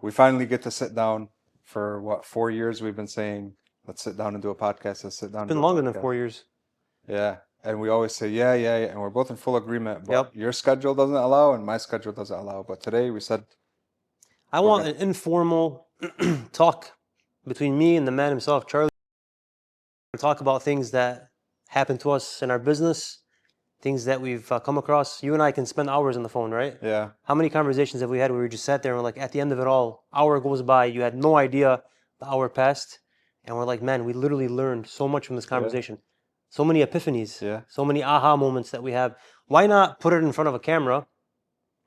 we finally get to sit down for what, 4 years we've been saying, let's sit down and do a podcast. Let's sit down and It's do been a longer than podcast. 4 years. Yeah. And we always say, yeah, yeah, yeah. And we're both in full agreement. But Yep. your schedule doesn't allow and my schedule doesn't allow. But today we said, I want an informal talk between me and the man himself, Charlie. We talk about things that happen to us in our business, things that we've come across. You and I can spend hours on the phone, right? yeah, How many conversations have we had where we just sat there and we're like, at the end of it all, hour goes by, you had no idea the hour passed, and we're like, man, we literally learned so much from this conversation. So many epiphanies, yeah. so many aha moments that we have. Why not put it in front of a camera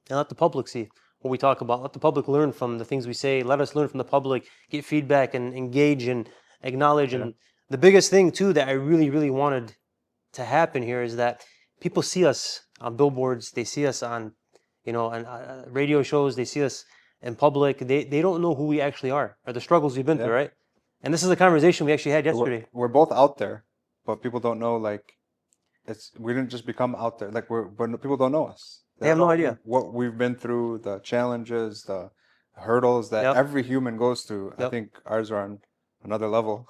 and let the public see what we talk about? Let the public learn from the things we say. Let us learn from the public, get feedback and engage and acknowledge. Yeah. And the biggest thing too that I really, really wanted to happen here is that people see us on billboards, they see us on, on radio shows, they see us in public. They don't know who we actually are or the struggles we've been through, right? And this is a conversation we actually had yesterday. We're both out there, but people don't know, like, we didn't just become out there. Like, but people don't know us. They have no idea what we've been through, the challenges, the hurdles that every human goes through. I think ours are on another level.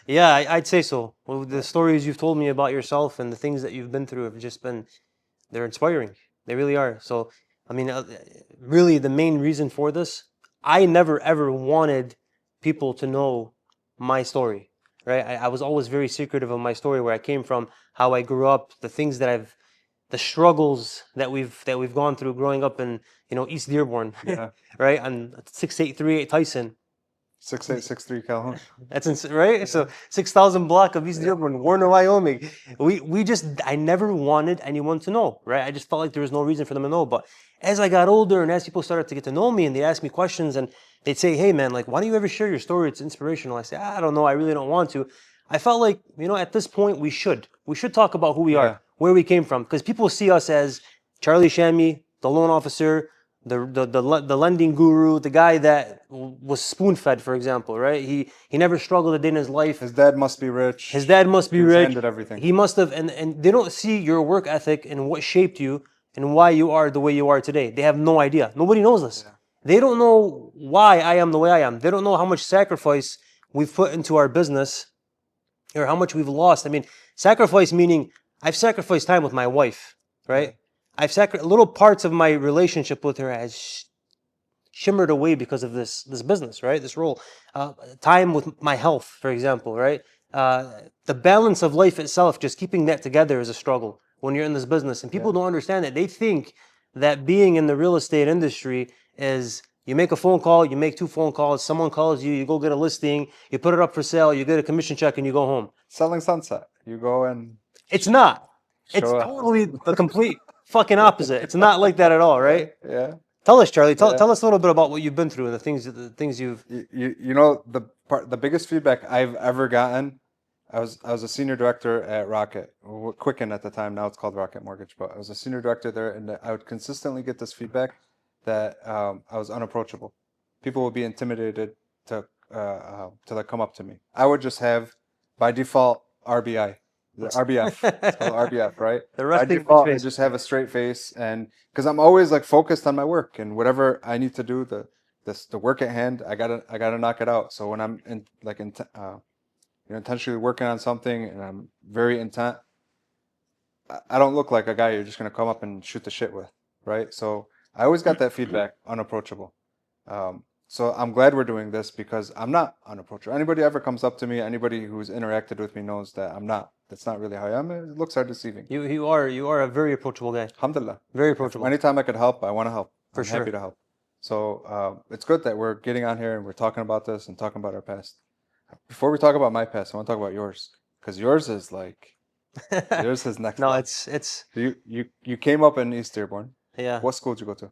Yeah, I'd say so. Well, the stories you've told me about yourself and the things that you've been through have just been, they're inspiring. They really are. So, I mean, really the main reason for this, I never ever wanted people to know my story, right? I was always very secretive of my story, where I came from, how I grew up, the things that the struggles that we've gone through growing up in, East Dearborn, right? On 6838 Tyson. 6863 Calhoun. That's right. So 6,000 block of East Dearborn, Warner, Wyoming. I never wanted anyone to know, right? I just felt like there was no reason for them to know. But as I got older and as people started to get to know me and they'd ask me questions and they'd say, hey man, like, why don't you ever share your story? It's inspirational. I say, I don't know. I really don't want to. I felt like, at this point we should talk about who we are, where we came from. Because people see us as Charlie Shami, the loan officer, the lending guru, the guy that was spoon-fed, for example, right? He never struggled a day in his life. His dad must be rich. His dad must be rich. Handed everything. He must have, and they don't see your work ethic and what shaped you and why you are the way you are today. They have no idea. Nobody knows this. Yeah. They don't know why I am the way I am. They don't know how much sacrifice we've put into our business or how much we've lost. I mean, sacrifice meaning I've sacrificed time with my wife, right? I've little parts of my relationship with her has shimmered away because of this business, right? This role. Time with my health, for example, right? The balance of life itself, just keeping that together is a struggle when you're in this business. And people don't understand that. They think that being in the real estate industry is you make a phone call, you make 2 phone calls, someone calls you, you go get a listing, you put it up for sale, you get a commission check, and you go home. Selling sunset. You go and... It's not. It's totally the complete fucking opposite. It's not like that at all, right? Yeah. Tell us, Charlie. Tell us a little bit about what you've been through and the things you've. The biggest feedback I've ever gotten. I was a senior director at Rocket, Quicken at the time. Now it's called Rocket Mortgage, but I was a senior director there, and I would consistently get this feedback that I was unapproachable. People would be intimidated to like come up to me. I would just have, by default, RBI. RBF. It's called RBF, right? By default, I just have a straight face, and because I'm always like focused on my work and whatever I need to do, the work at hand, I gotta knock it out. So when I'm intentionally working on something and I'm very intent, I don't look like a guy you're just gonna come up and shoot the shit with, right? So I always got that feedback, unapproachable. So I'm glad we're doing this because I'm not unapproachable. Anybody ever comes up to me, anybody who's interacted with me knows that I'm not. That's not really how I am. It looks deceiving. You are a very approachable guy. Alhamdulillah. Very approachable. Anytime I could help, I want to help. I'm happy to help. So it's good that we're getting on here and we're talking about this and talking about our past. Before we talk about my past, I want to talk about yours, because yours is like yours is next. No, level. it's. You came up in East Dearborn. Yeah. What school did you go to?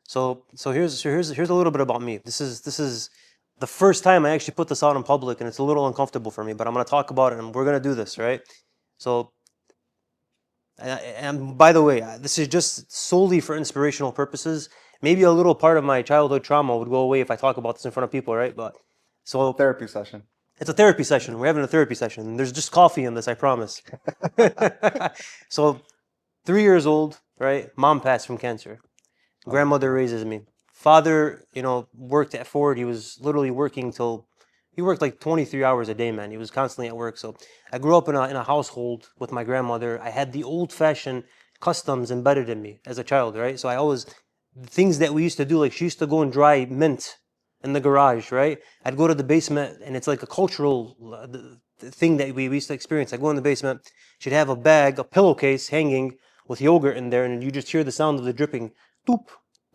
So here's a little bit about me. This is the first time I actually put this out in public, and it's a little uncomfortable for me, but I'm going to talk about it, and we're going to do this, right? So, and by the way, this is just solely for inspirational purposes. Maybe a little part of my childhood trauma would go away if I talk about this in front of people, right? But so therapy session. It's a therapy session. We're having a therapy session. There's just coffee in this, I promise. So, 3 years old, right? Mom passed from cancer. Grandmother raises me. father, worked at Ford. He was literally working till he worked like 23 hours a day, man. He was constantly at work. So I grew up in a household with my grandmother. I had the old-fashioned customs embedded in me as a child, right? So I always things that we used to do, like she used to go and dry mint in the garage, right? I'd go to the basement, and it's like a cultural thing that we used to experience. I go in the basement, she'd have a bag, a pillowcase hanging with yogurt in there, and you just hear the sound of the dripping, toop,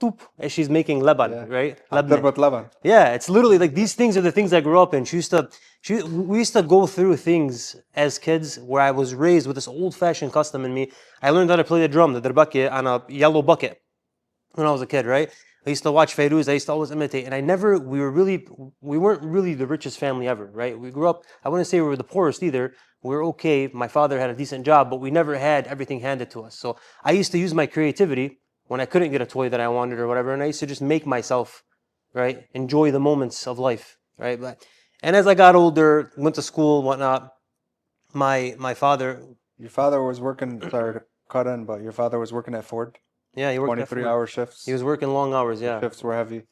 toop, as she's making leban, Yeah. right? Abdel Labne. Laban. Yeah, it's literally like these things are the things I grew up in. We used to go through things as kids where I was raised with this old-fashioned custom in me. I learned how to play the drum, the darbaki, on a yellow bucket when I was a kid, right? I used to watch Fairuz. I used to always imitate, and we weren't really the richest family ever, right? We grew up. I wouldn't say we were the poorest either. We were okay. My father had a decent job, but we never had everything handed to us. So I used to use my creativity when I couldn't get a toy that I wanted or whatever, and I used to just make myself, right, enjoy the moments of life, right? And as I got older, went to school, whatnot, my father, Your father was working, sorry to cut in, but your father was working at Ford, yeah, he worked at 23 Ford. hour He shifts. was working long hours, The yeah. shifts were heavy.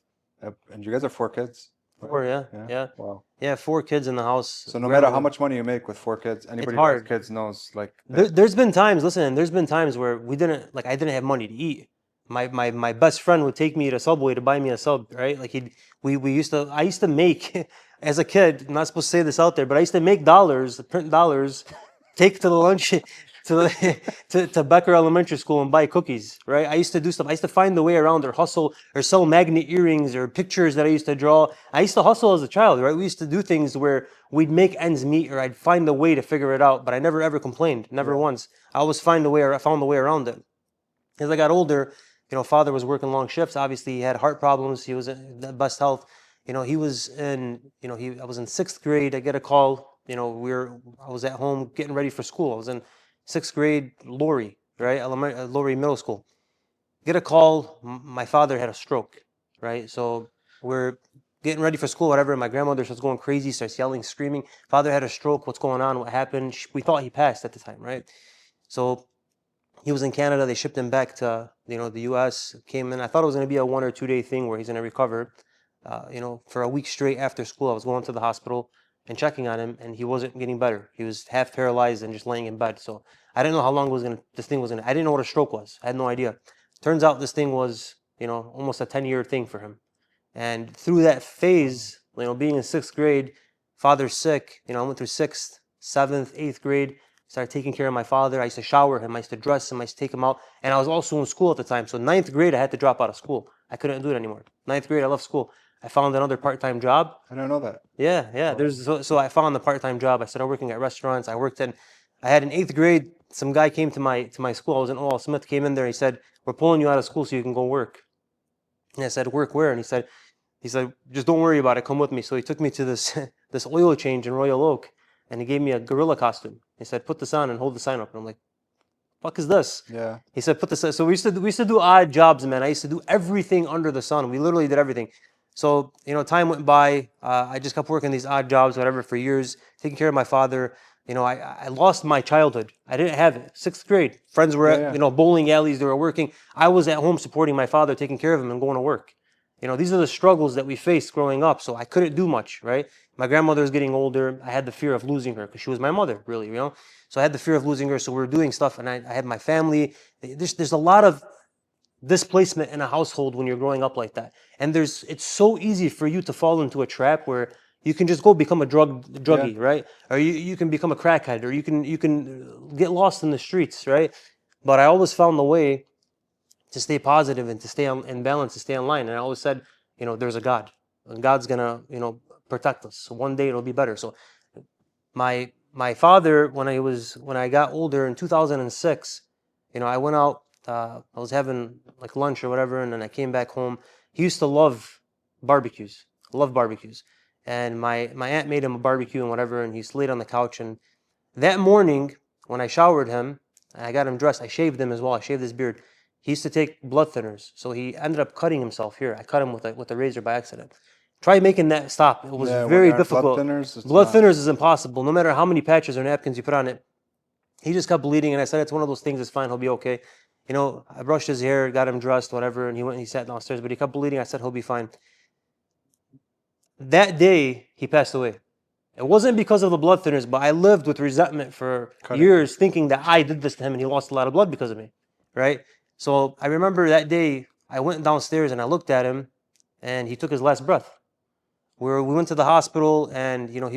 And you guys are 4 kids. Four, yeah, Yeah. yeah. Wow. Yeah, 4 kids in the house. So no matter how Grandmother. much money you make with 4 kids, anybody who has hard. kids knows like There's been times, listen, there's been times where I didn't have money to eat. My best friend would take me to Subway to buy me a sub, right? Like I used to make, as a kid, I'm not supposed to say this out there, but I used to make dollars, print dollars, take to the lunch, to Becker Elementary School and buy cookies, right? I used to do stuff. I used to find the way around or hustle or sell magnet earrings or pictures that I used to draw. I used to hustle as a child, right? We used to do things where we'd make ends meet or I'd find a way to figure it out, but I never ever complained, never once. I always find a way or I found a way around it. As I got older, father was working long shifts. Obviously, he had heart problems. He was in the best health. He was I was in sixth grade. I get a call. I was at home getting ready for school. I was in sixth grade, Lori, right? Lori Middle School. Get a call. My father had a stroke, right? So we're getting ready for school, whatever. My grandmother starts going crazy, starts yelling, screaming. Father had a stroke. What's going on? What happened? We thought he passed at the time, right? So he was in Canada. They shipped him back to the U.S. Came in. I thought it was going to be a 1 or 2 day thing where he's going to recover. For a week straight after school, I was going to the hospital and checking on him, and he wasn't getting better. He was half paralyzed and just laying in bed. So I didn't know how long this thing was going to. I didn't know what a stroke was. I had no idea. Turns out this thing was almost a 10-year thing for him. And through that phase, being in sixth grade, father's sick. I went through sixth, seventh, eighth grade. Started taking care of my father. I used to shower him. I used to dress him. I used to take him out. And I was also in school at the time. So ninth grade, I had to drop out of school. I couldn't do it anymore. Ninth grade, I left school. I found another part-time job. I don't know that. Yeah. So I found the part-time job. I started working at restaurants. I had in eighth grade, some guy came to my school. I was in O.L. Smith, came in there. He said, "We're pulling you out of school so you can go work." And I said, "Work where?" And he said, "Just don't worry about it. Come with me." So he took me to this this oil change in Royal Oak, and he gave me a gorilla costume. He said, "Put this on and hold the sign up." And I'm like, "Fuck is this?" Yeah. He said, "Put this." So we used to do odd jobs, man. I used to do everything under the sun. We literally did everything. So time went by. I just kept working these odd jobs, whatever, for years, taking care of my father. I lost my childhood. I didn't have it. Sixth grade, friends were at bowling alleys. They were working. I was at home supporting my father, taking care of him, and going to work. These are the struggles that we faced growing up. So I couldn't do much, right? My grandmother was getting older. I had the fear of losing her because she was my mother, really, So I had the fear of losing her. So we were doing stuff, and I had my family. There's a lot of displacement in a household when you're growing up like that. And it's so easy for you to fall into a trap where you can just go become a druggie, right? Or you can become a crackhead, or you can get lost in the streets, right? But I always found the way to stay positive and to stay in balance, to stay in line. And I always said, there's a God, and God's gonna, protect us. So one day it'll be better. So my father, when I got older in 2006, I went out. I was having like lunch or whatever, and then I came back home. He used to love barbecues. Love barbecues. And my aunt made him a barbecue and whatever, and he laid on the couch. And that morning, when I showered him, and I got him dressed, I shaved him as well. I shaved his beard. He used to take blood thinners, so he ended up cutting himself here. I cut him with a razor by accident. Try making that stop. It was Yeah, when very you're on difficult. blood thinners, it's Blood not. thinners is impossible, no matter how many patches or napkins you put on it. He just kept bleeding, and I said, "It's one of those things. It's fine. He'll be okay." You know, I brushed his hair, got him dressed, whatever, and he went and he sat downstairs, but he kept bleeding. I said, he'll be fine. That day, he passed away. It wasn't because of the blood thinners, but I lived with resentment for Cut it. years thinking that I did this to him and he lost a lot of blood because of me, right? So I remember that day, I went downstairs and I looked at him and he took his last breath. We went to the hospital and, you know,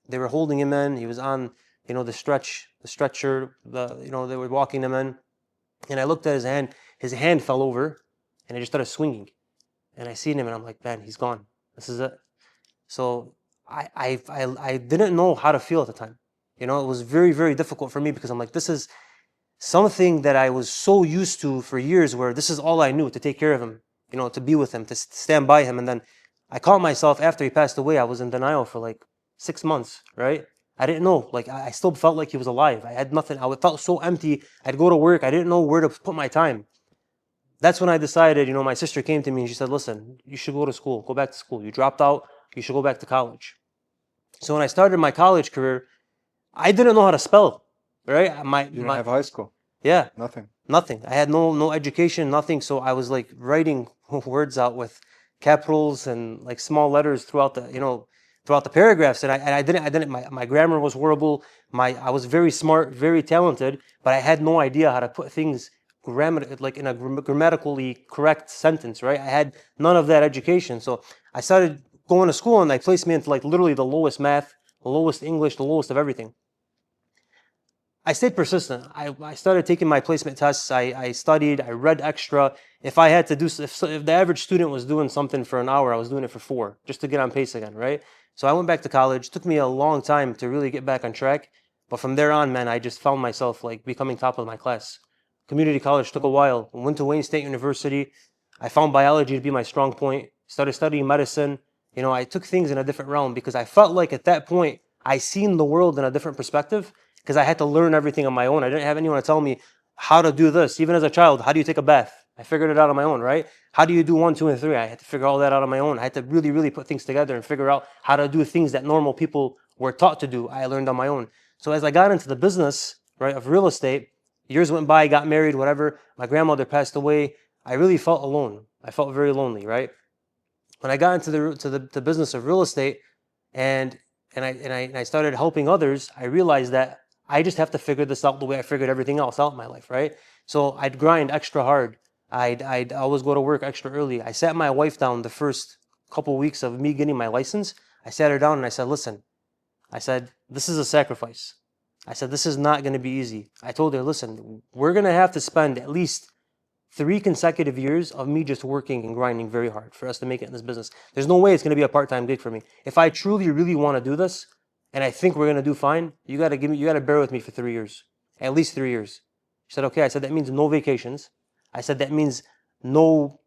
they were holding him in. He was on, you know, the stretcher, you know, they were walking him in. And I looked at his hand fell over and it just started swinging. And I seen him and I'm like, man, he's gone. This is it. So I didn't know how to feel at the time. You know, it was very, very difficult for me because I'm like, this is something that I was so used to for years where this is all I knew, to take care of him, you know, to be with him, to stand by him. And then I caught myself after he passed away, I was in denial for like 6 months, right? I didn't know, like I still felt like he was alive. I had nothing, I felt so empty. I'd go to work, I didn't know where to put my time. That's when I decided, you know, my sister came to me and she said, listen, you should go to school, go back to school. You dropped out, you should go back to college. So when I started my college career, I didn't know how to spell, right? You don't have high school. Yeah, Nothing. nothing. I had no education, nothing. So I was like writing words out with capitals and like small letters throughout the, you know, throughout the paragraphs. And I didn't. My grammar was horrible. I was very smart, very talented, but I had no idea how to put things like in a grammatically correct sentence, right? I had none of that education. So I started going to school and they placed me into like literally the lowest math, the lowest English, the lowest of everything. I stayed persistent. I started taking my placement tests. I studied. I read extra. If I had to do, if the average student was doing something for an hour, I was doing it for 4 just to get on pace again, right? So I went back to college. It took me a long time to really get back on track. But from there on, man, I just found myself like becoming top of my class. Community college took a while. Went to Wayne State University. I found biology to be my strong point. Started studying medicine. You know, I took things in a different realm because I felt like at that point, I seen the world in a different perspective because I had to learn everything on my own. I didn't have anyone to tell me how to do this. Even as a child, how do you take a bath? I figured it out on my own, right? How do you do 1, 2, and 3? I had to figure all that out on my own. I had to really, really put things together and figure out how to do things that normal people were taught to do. I learned on my own. So as I got into the business, right, of real estate, years went by, got married, whatever. My grandmother passed away. I really felt alone. I felt very lonely, right? When I got into the business of real estate and I started helping others, I realized that I just have to figure this out the way I figured everything else out in my life, right? So I'd grind extra hard. I'd always go to work extra early. I sat my wife down the first couple weeks of me getting my license. I sat her down and I said, listen, I said, this is a sacrifice. I said, this is not going to be easy. I told her, listen, we're going to have to spend at least 3 consecutive years of me just working and grinding very hard for us to make it in this business. There's no way it's going to be a part-time gig for me. If I truly, really want to do this, and I think we're going to do fine, you got to bear with me for 3 years, at least 3 years. She said, okay. I said, that means no vacations. I said, that means no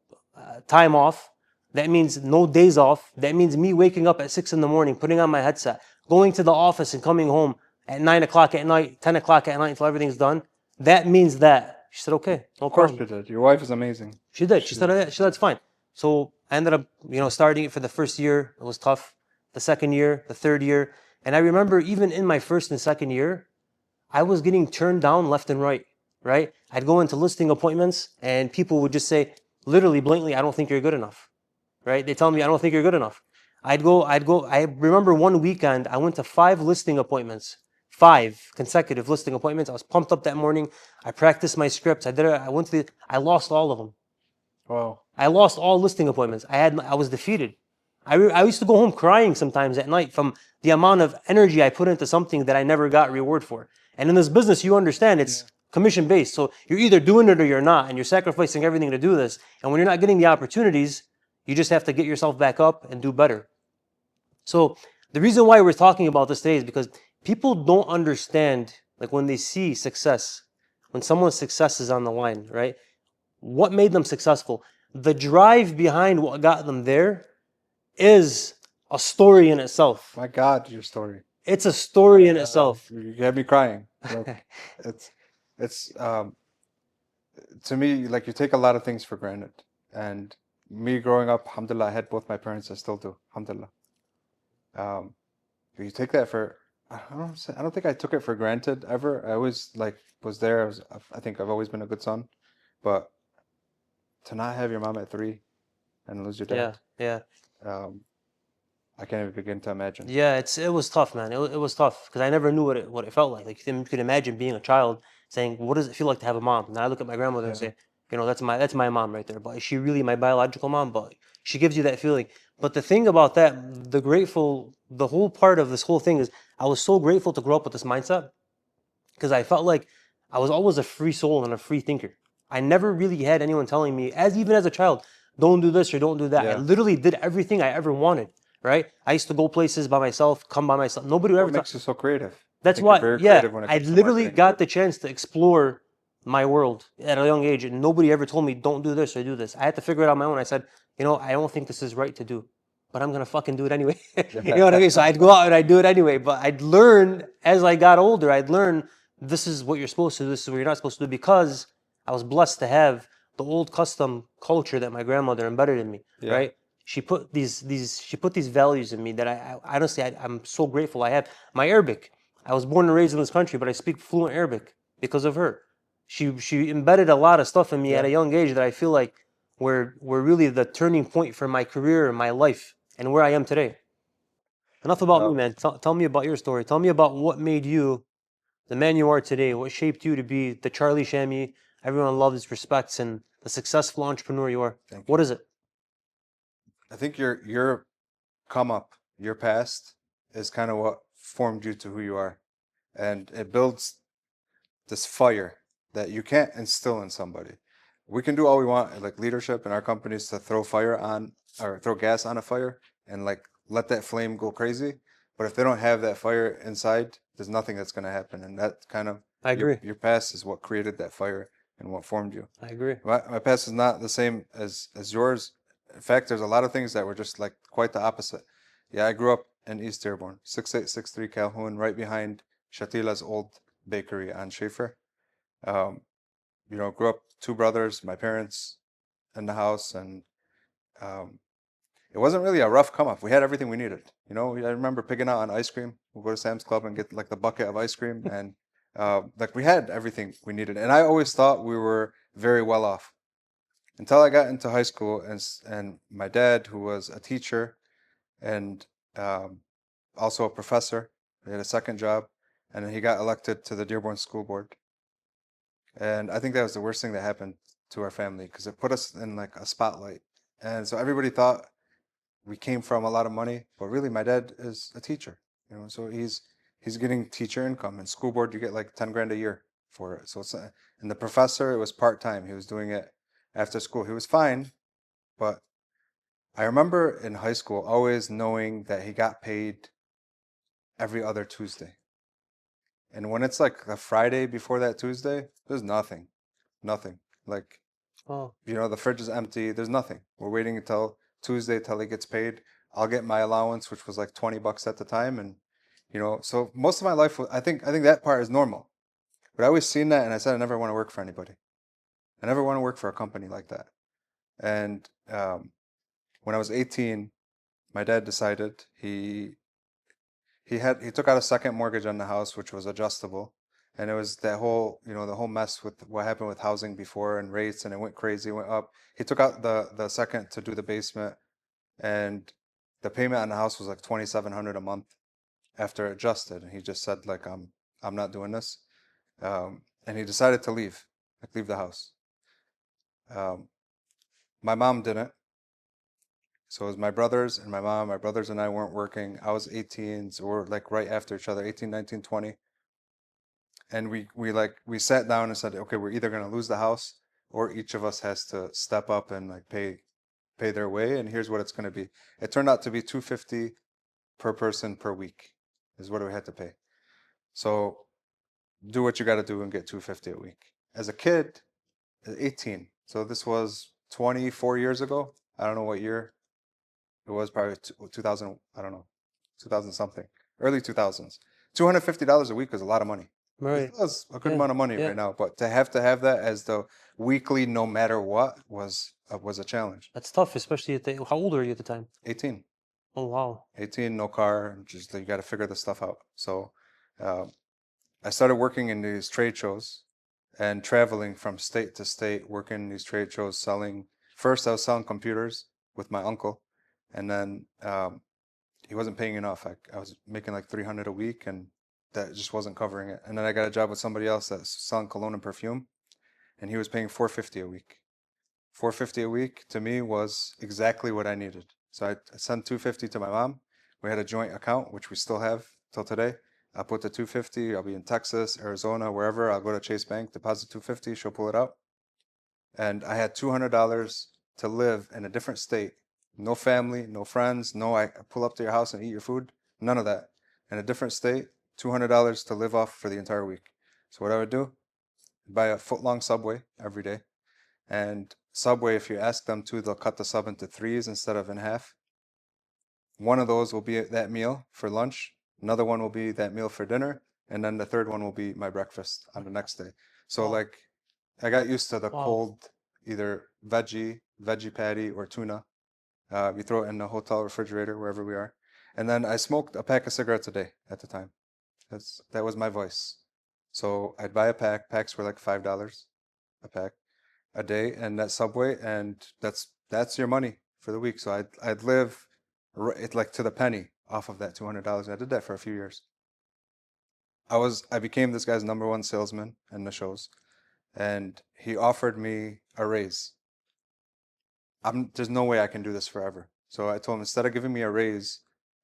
time off. That means no days off. That means me waking up at 6 in the morning, putting on my headset, going to the office and coming home at 9 o'clock at night, 10 o'clock at night until everything's done. That means that. She said, okay, no problem. Of course you did. Your wife is amazing. She did. She said, that's fine. So I ended up, you know, starting it for the first year. It was tough. The second year, the third year. And I remember even in my first and second year, I was getting turned down left and right, right? I'd go into listing appointments and people would just say, literally, blatantly, I don't think you're good enough, right? They tell me, I don't think you're good enough. I remember one weekend, I went to 5 listing appointments. 5 consecutive listing appointments. I was pumped up that morning. I practiced my scripts. I did it. I lost all of them. Wow. I lost all listing appointments. I was defeated. I used to go home crying sometimes at night from the amount of energy I put into something that I never got reward for. And in this business, you understand it's commission based. So you're either doing it or you're not, and you're sacrificing everything to do this. And when you're not getting the opportunities, you just have to get yourself back up and do better. So the reason why we're talking about this today is because people don't understand, like when they see success, when someone's success is on the line, right? What made them successful? The drive behind what got them there is a story in itself. My God, your story. It's a story in itself. You had me crying. Like, it's to me, like, you take a lot of things for granted. And me growing up, alhamdulillah, I had both my parents. I still do, alhamdulillah. You take that for, I don't think I took it for granted ever. I always like was there. I think I've always been a good son. But to not have your mom at 3 and lose your Yeah, dad, yeah. um, I can't even begin to imagine. Yeah, it was tough, man. It was tough because I never knew what it felt like. Like you could imagine being a child saying, "What does it feel like to have a mom?" And I look at my grandmother and Yeah. say, "You know, that's my mom right there." But is she really my biological mom? But she gives you that feeling. But the thing about that, the whole part of this whole thing is, I was so grateful to grow up with this mindset because I felt like I was always a free soul and a free thinker. I never really had anyone telling me, even as a child, don't do this or don't do that. I Yeah. literally did everything I ever wanted. Right? I used to go places by myself, come by myself. Nobody would What ever tell. makes you so creative? I That's think you're why, very yeah, creative when it I comes to literally marketing. got the chance to explore my world at a young age, and nobody ever told me don't do this or do this. I had to figure it out on my own. I said, you know, I don't think this is right to do, but I'm gonna fucking do it anyway. You know what I mean? So I'd go out and I'd do it anyway. But I'd learn as I got older. I'd learn this is what you're supposed to do. This is what you're not supposed to do because I was blessed to have the old custom culture that my grandmother embedded in me. Yeah. Right? She put these values in me that I honestly I'm so grateful I have. My Arabic. I was born and raised in this country, but I speak fluent Arabic because of her. She embedded a lot of stuff in me at Yeah. a young age that I feel like were really the turning point for my career and my life and where I am today. Enough about me, Uh, man. Tell me about your story. Tell me about what made you the man you are today. What shaped you to be the Charlie Shami everyone loves, respects, and the successful entrepreneur you are. Thank What you. is it? I think your come up, your past is kind of what formed you to who you are. And it builds this fire that you can't instill in somebody. We can do all we want, like leadership in our companies, to throw fire on or throw gas on a fire and like let that flame go crazy. But if they don't have that fire inside, there's nothing that's going to happen. And that kind of I your agree. your past is what created that fire and what formed you. I agree. My past is not the same as yours. In fact, there's a lot of things that were just like quite the opposite. Yeah, I grew up in East Dearborn, 6863 Calhoun, right behind Shatila's old bakery on Schaefer. Um, grew up two brothers, my parents in the house, and um, it wasn't really a rough come up. We had everything we needed. I remember picking out on ice cream. We'll go to Sam's Club and get like the bucket of ice cream, and like we had everything we needed. And I always thought we were very well off until I got into high school, and my dad, who was a teacher and um, also a professor, he had a second job, and then he got elected to the Dearborn School Board. And I think that was the worst thing that happened to our family because it put us in like a spotlight. And so everybody thought we came from a lot of money, but really my dad is a teacher, so he's getting teacher income. And school board you get like 10 grand a year for it. So and the professor, it was part-time. He was doing it after school. He was fine, but I remember in high school always knowing that he got paid every other Tuesday. And when it's like the Friday before that Tuesday, there's nothing. Nothing. Like, Oh, the fridge is empty. There's nothing. We're waiting until Tuesday till he gets paid. I'll get my allowance, which was like 20 bucks at the time. And, so most of my life, I think that part is normal. But I always seen that and I said, I never want to work for anybody. I never want to work for a company like that. And when I was 18, my dad decided he took out a second mortgage on the house, which was adjustable. And it was that whole, the whole mess with what happened with housing before and rates, and it went crazy, went up. He took out the second to do the basement, and the payment on the house was like 2,700 a month after adjusted. And he just said like, I'm not doing this. And he decided to leave the house. Um, my mom didn't. So it was my brothers and my mom. My brothers and I weren't working. I was 18, so we're like right after each other, 18, 19, 20. And we sat down and said, okay, we're either going to lose the house or each of us has to step up and like pay their way. And here's what it's going to be. It turned out to be 250 per person per week is what we had to pay. So do what you got to do and get 250 a week. As a kid, at 18. So this was 24 years ago. I don't know what year it was, probably 2000, I don't know, 2000 something, early 2000s. $250 a week is a lot of money. It right. was a good Yeah, amount of money yeah. right now, but to have that as the weekly, no matter what, was a challenge. That's tough, especially how old are you at the time? 18, Oh, wow. 18, no car, just you got to figure this stuff out. So, uh, I started working in these trade shows and traveling from state to state, working in these trade shows, selling. First, I was selling computers with my uncle, and then he wasn't paying enough. I was making like 300 a week, and that just wasn't covering it. And then I got a job with somebody else that's selling cologne and perfume, and he was paying 450 a week. 450 a week to me was exactly what I needed. So I sent 250 to my mom. We had a joint account, which we still have till today. I'll put the 250. I'll be in Texas, Arizona, wherever. I'll go to Chase Bank, deposit 250. She'll pull it out. And I had $200 to live in a different state. No family, no friends. No, I pull up to your house and eat your food. None of that. In a different state, $200 to live off for the entire week. So what I would do, buy a foot-long Subway every day. And Subway, if you ask them to, they'll cut the sub into threes instead of in half. One of those will be that meal for lunch. Another one will be that meal for dinner. And then the third one will be my breakfast on the next day. So Wow. like I got used to the Wow. cold, either veggie patty or tuna. We throw it in the hotel refrigerator wherever we are. And then I smoked a pack of cigarettes a day at the time. That was my voice. So I'd buy a pack. Packs were like $5 a pack a day, and that Subway, and that's your money for the week. So I'd live it like to the penny off of that $200. I did that for a few years. I became this guy's number one salesman in the shows, and he offered me a raise. There's no way I can do this forever. So I told him, instead of giving me a raise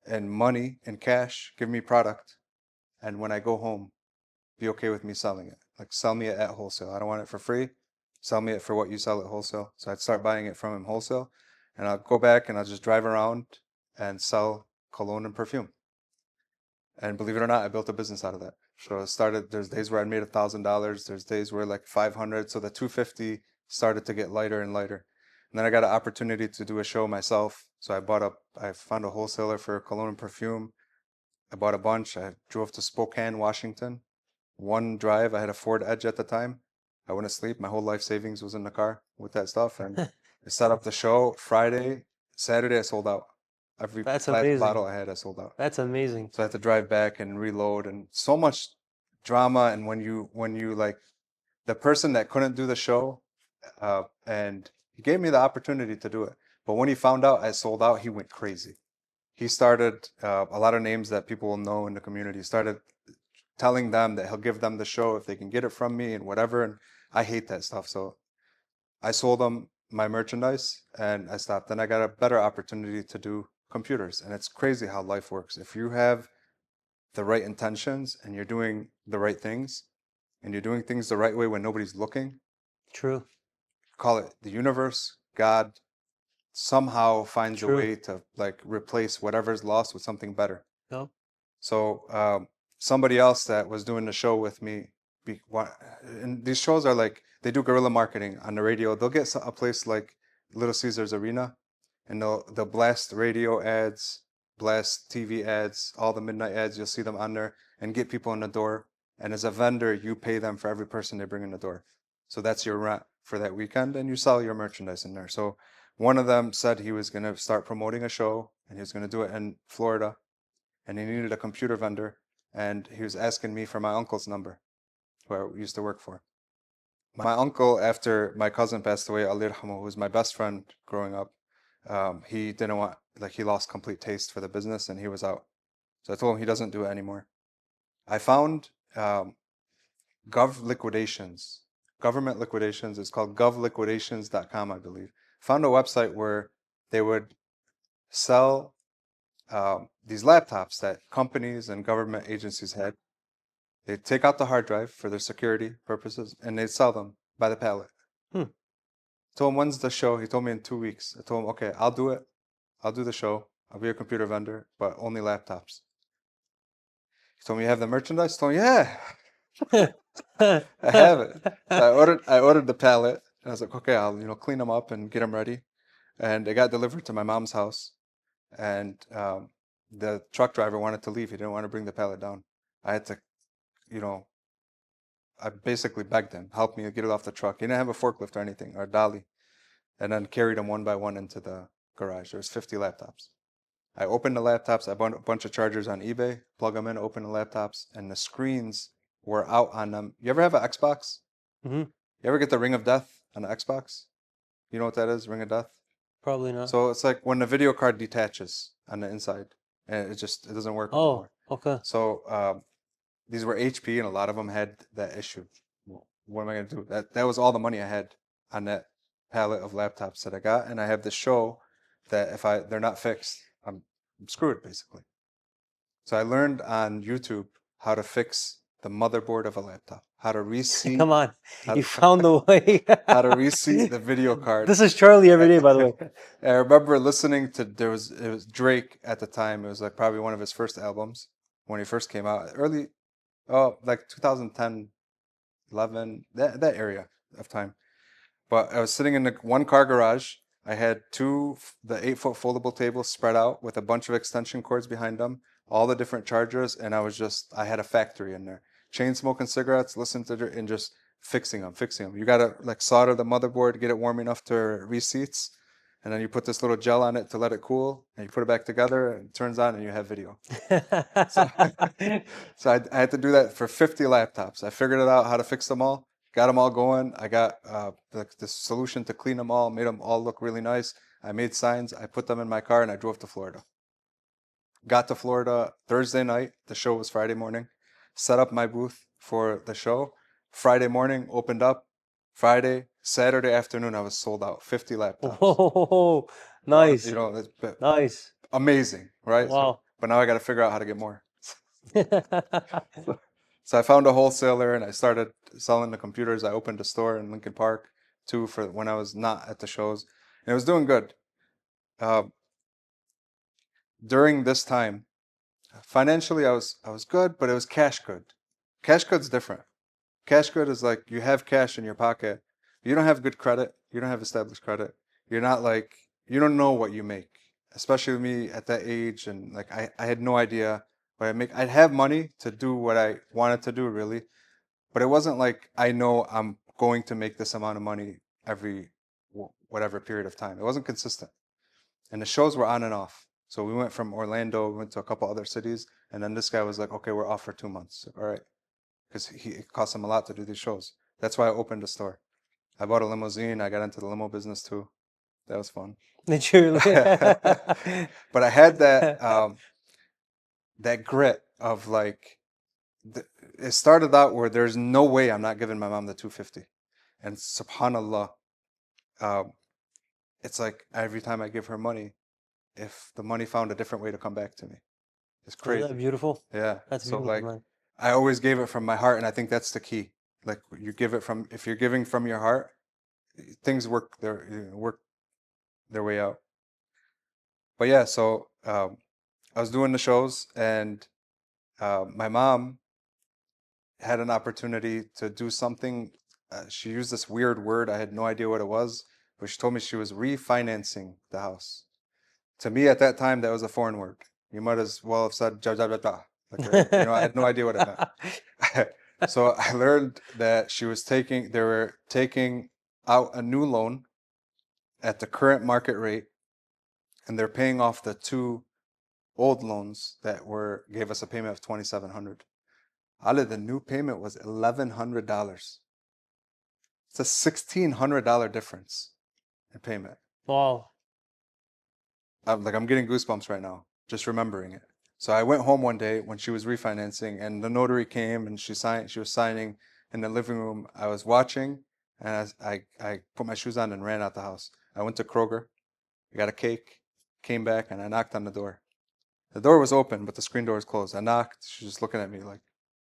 and money and cash, give me product, and when I go home, be okay with me selling it. Like, sell me it at wholesale. I don't want it for free. Sell me it for what you sell at wholesale. So I'd start buying it from him wholesale, and I'll go back and I'll just drive around and sell cologne and perfume. And believe it or not, I built a business out of that. So it started, there's days where I made $1,000. There's days where like 500. So the 250 started to get lighter and lighter. And then I got an opportunity to do a show myself. So I found a wholesaler for cologne and perfume. I bought a bunch. I drove to Spokane, Washington. One drive, I had a Ford Edge at the time. I wouldn't sleep. My whole life savings was in the car with that stuff. And I set up the show Friday. Saturday, I sold out. Every That's last amazing. bottle I had, I sold out. That's amazing. So I had to drive back and reload, and so much drama. And when you like the person that couldn't do the show, and he gave me the opportunity to do it. But when he found out I sold out, he went crazy. He started a lot of names that people will know in the community. Started telling them that he'll give them the show if they can get it from me and whatever. And I hate that stuff. So I sold them my merchandise and I stopped. Then I got a better opportunity to do computers. And it's crazy how life works. If you have the right intentions and you're doing the right things and you're doing things the right way when nobody's looking, True. call it the universe, God, somehow finds a True. way to like replace whatever's lost with something better. Yep. So somebody else that was doing the show with me, and these shows are like, they do guerrilla marketing on the radio. They'll get a place like Little Caesars Arena, and they'll blast radio ads, blast TV ads, all the midnight ads. You'll see them on there and get people in the door. And as a vendor, you pay them for every person they bring in the door. So that's your rent for that weekend, and you sell your merchandise in there. So one of them said he was going to start promoting a show, and he was going to do it in Florida, and he needed a computer vendor, and he was asking me for my uncle's number, who I used to work for. My uncle, after my cousin passed away, Allah yarhamu, who was my best friend growing up, he didn't want, like, he lost complete taste for the business and he was out. So I told him he doesn't do it anymore. I found Gov Liquidations. Government Liquidations is called govliquidations.com, I believe. Found a website where they would sell these laptops that companies and government agencies had. They'd take out the hard drive for their security purposes and they'd sell them by the pallet. Hmm. Told him, when's the show? He told me in 2 weeks. I told him, okay, I'll do it. I'll do the show. I'll be a computer vendor, but only laptops. He told me, you have the merchandise? I told him, yeah, I have it. So I ordered the pallet and I was like, okay, I'll clean them up and get them ready. And it got delivered to my mom's house. And the truck driver wanted to leave. He didn't want to bring the pallet down. I had to, I basically begged him, help me get it off the truck. He didn't have a forklift or anything, or a dolly. And then carried them one by one into the garage. There was 50 laptops. I opened the laptops. I bought a bunch of chargers on eBay, plug them in, open the laptops, and the screens were out on them. You ever have an Xbox? Hmm. You ever get the Ring of Death on the Xbox? You know what that is, Ring of Death? Probably not. So it's like when the video card detaches on the inside and it doesn't work Oh, anymore. okay. So these were HP and a lot of them had that issue. Well, what am I gonna do? That was all the money I had on that palette of laptops that I got, and I have this show that if they're not fixed, I'm screwed basically. So I learned on YouTube how to fix the motherboard of a laptop, how to reseat, Come on. how You to, found the way. how to reseat the video card. This is Charlie every day, by the way. I remember listening to it was Drake at the time. It was like probably one of his first albums when he first came out, early like 2010, 11, that area of time. But I was sitting in the one car garage. I had the 8-foot foldable tables spread out with a bunch of extension cords behind them, all the different chargers, and I had a factory in there. Chain smoking cigarettes, listening to and just fixing them. You gotta like solder the motherboard, get it warm enough to reseats, and then you put this little gel on it to let it cool, and you put it back together, and it turns on, and you have video. So, so I had to do that for 50 laptops. I figured it out how to fix them all, got them all going. I got the solution to clean them all, made them all look really nice. I made signs, I put them in my car, and I drove to Florida. Got to Florida Thursday night. The show was Friday morning. Set up my booth for the show. Friday morning, opened up. Friday, Saturday afternoon, I was sold out. 50 laptops. Whoa, nice, You know, nice. amazing, right? Wow. But now I got to figure out how to get more. So I found a wholesaler and I started selling the computers. I opened a store in Lincoln Park too for when I was not at the shows, and it was doing good. Uh, during this time, financially, I was good, but it was cash good. Cash good's different. Cash good is like you have cash in your pocket. You don't have good credit. You don't have established credit. You're not like you don't know what you make, especially with me at that age, and like I had no idea what I make. I'd have money to do what I wanted to do, really, but it wasn't like I know I'm going to make this amount of money every whatever period of time. It wasn't consistent, and the shows were on and off. So we went from Orlando, we went to a couple other cities, and then this guy was like, "Okay, we're off for 2 months." All right, because it cost him a lot to do these shows. That's why I opened a store. I bought a limousine. I got into the limo business too. That was fun. Literally. But I had that grit of like it started out where there's no way I'm not giving my mom the 250, and subhanallah, um, it's like every time I give her money, if the money found a different way to come back to me, it's Isn't that crazy. beautiful? Yeah. That's So beautiful, like man. I always gave it from my heart, and I think that's the key. Like you give it from if you're giving from your heart, things work their way out. But yeah, so I was doing the shows, and my mom had an opportunity to do something. She used this weird word. I had no idea what it was, but she told me she was refinancing the house. To me, at that time, that was a foreign word. You might as well have said "ja ja ja ja." Like, I had no idea what it meant. So I learned that they were taking out a new loan at the current market rate, and they're paying off the two old loans that gave us a payment of $2,700. Ali, the new payment was $1,100. It's a $1,600 difference in payment. Wow. I'm getting goosebumps right now just remembering it. So I went home one day when she was refinancing, and the notary came and she signed. She was signing in the living room. I was watching, and I put my shoes on and ran out the house. I went to Kroger, I got a cake, came back, and I knocked on the door. The door was open, but the screen door was closed. I knocked. She was just looking at me like,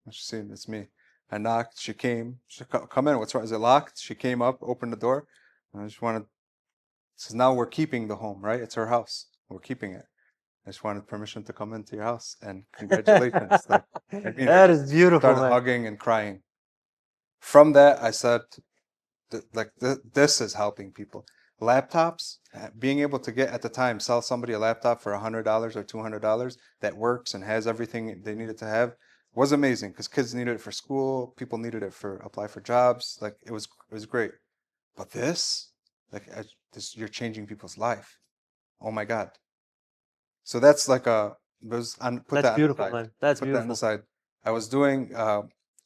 she's saying it's me. I knocked. She came. She said, "Come in. What's wrong? Is it locked?" She came up, opened the door. And I just wanted. Says now we're keeping the home, right? It's her house. We're keeping it. I just wanted permission to come into your house and congratulations. Like, I mean, That is beautiful, started man. hugging and crying. From that, I said, this is helping people. Laptops, being able to get at the time, sell somebody a laptop for $100 or $200 that works and has everything they needed to have was amazing because kids needed it for school, people needed it for apply for jobs. Like it was great. But this, you're changing people's life. Oh my God. So that's like put That's that on the beautiful, side. man. That's Put that on the beautiful. side. I was doing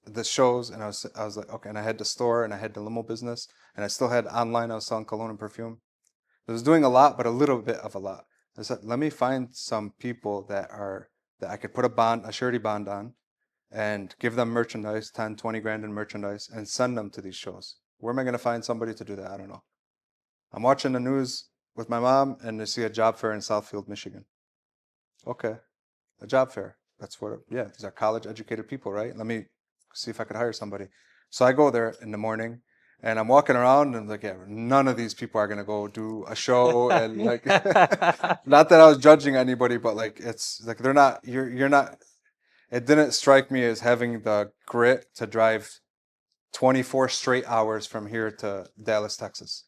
the shows, and I was like, okay, and I had the store, and I had the limo business, and I still had online. I was selling cologne and perfume. I was doing a lot, but a little bit of a lot. I said, let me find some people that I could put a surety bond on, and give them merchandise, 10, 20 grand in merchandise, and send them to these shows. Where am I going to find somebody to do that? I don't know. I'm watching the news with my mom, and I see a job fair in Southfield, Michigan. Okay, a job fair. That's what, yeah, these are college educated people, right? Let me see if I could hire somebody. So I go there in the morning, and I'm walking around, and I'm like, yeah, none of these people are gonna go do a show, and like, not that I was judging anybody, but like, it's like they're not. You're not. It didn't strike me as having the grit to drive 24 straight hours from here to Dallas, Texas.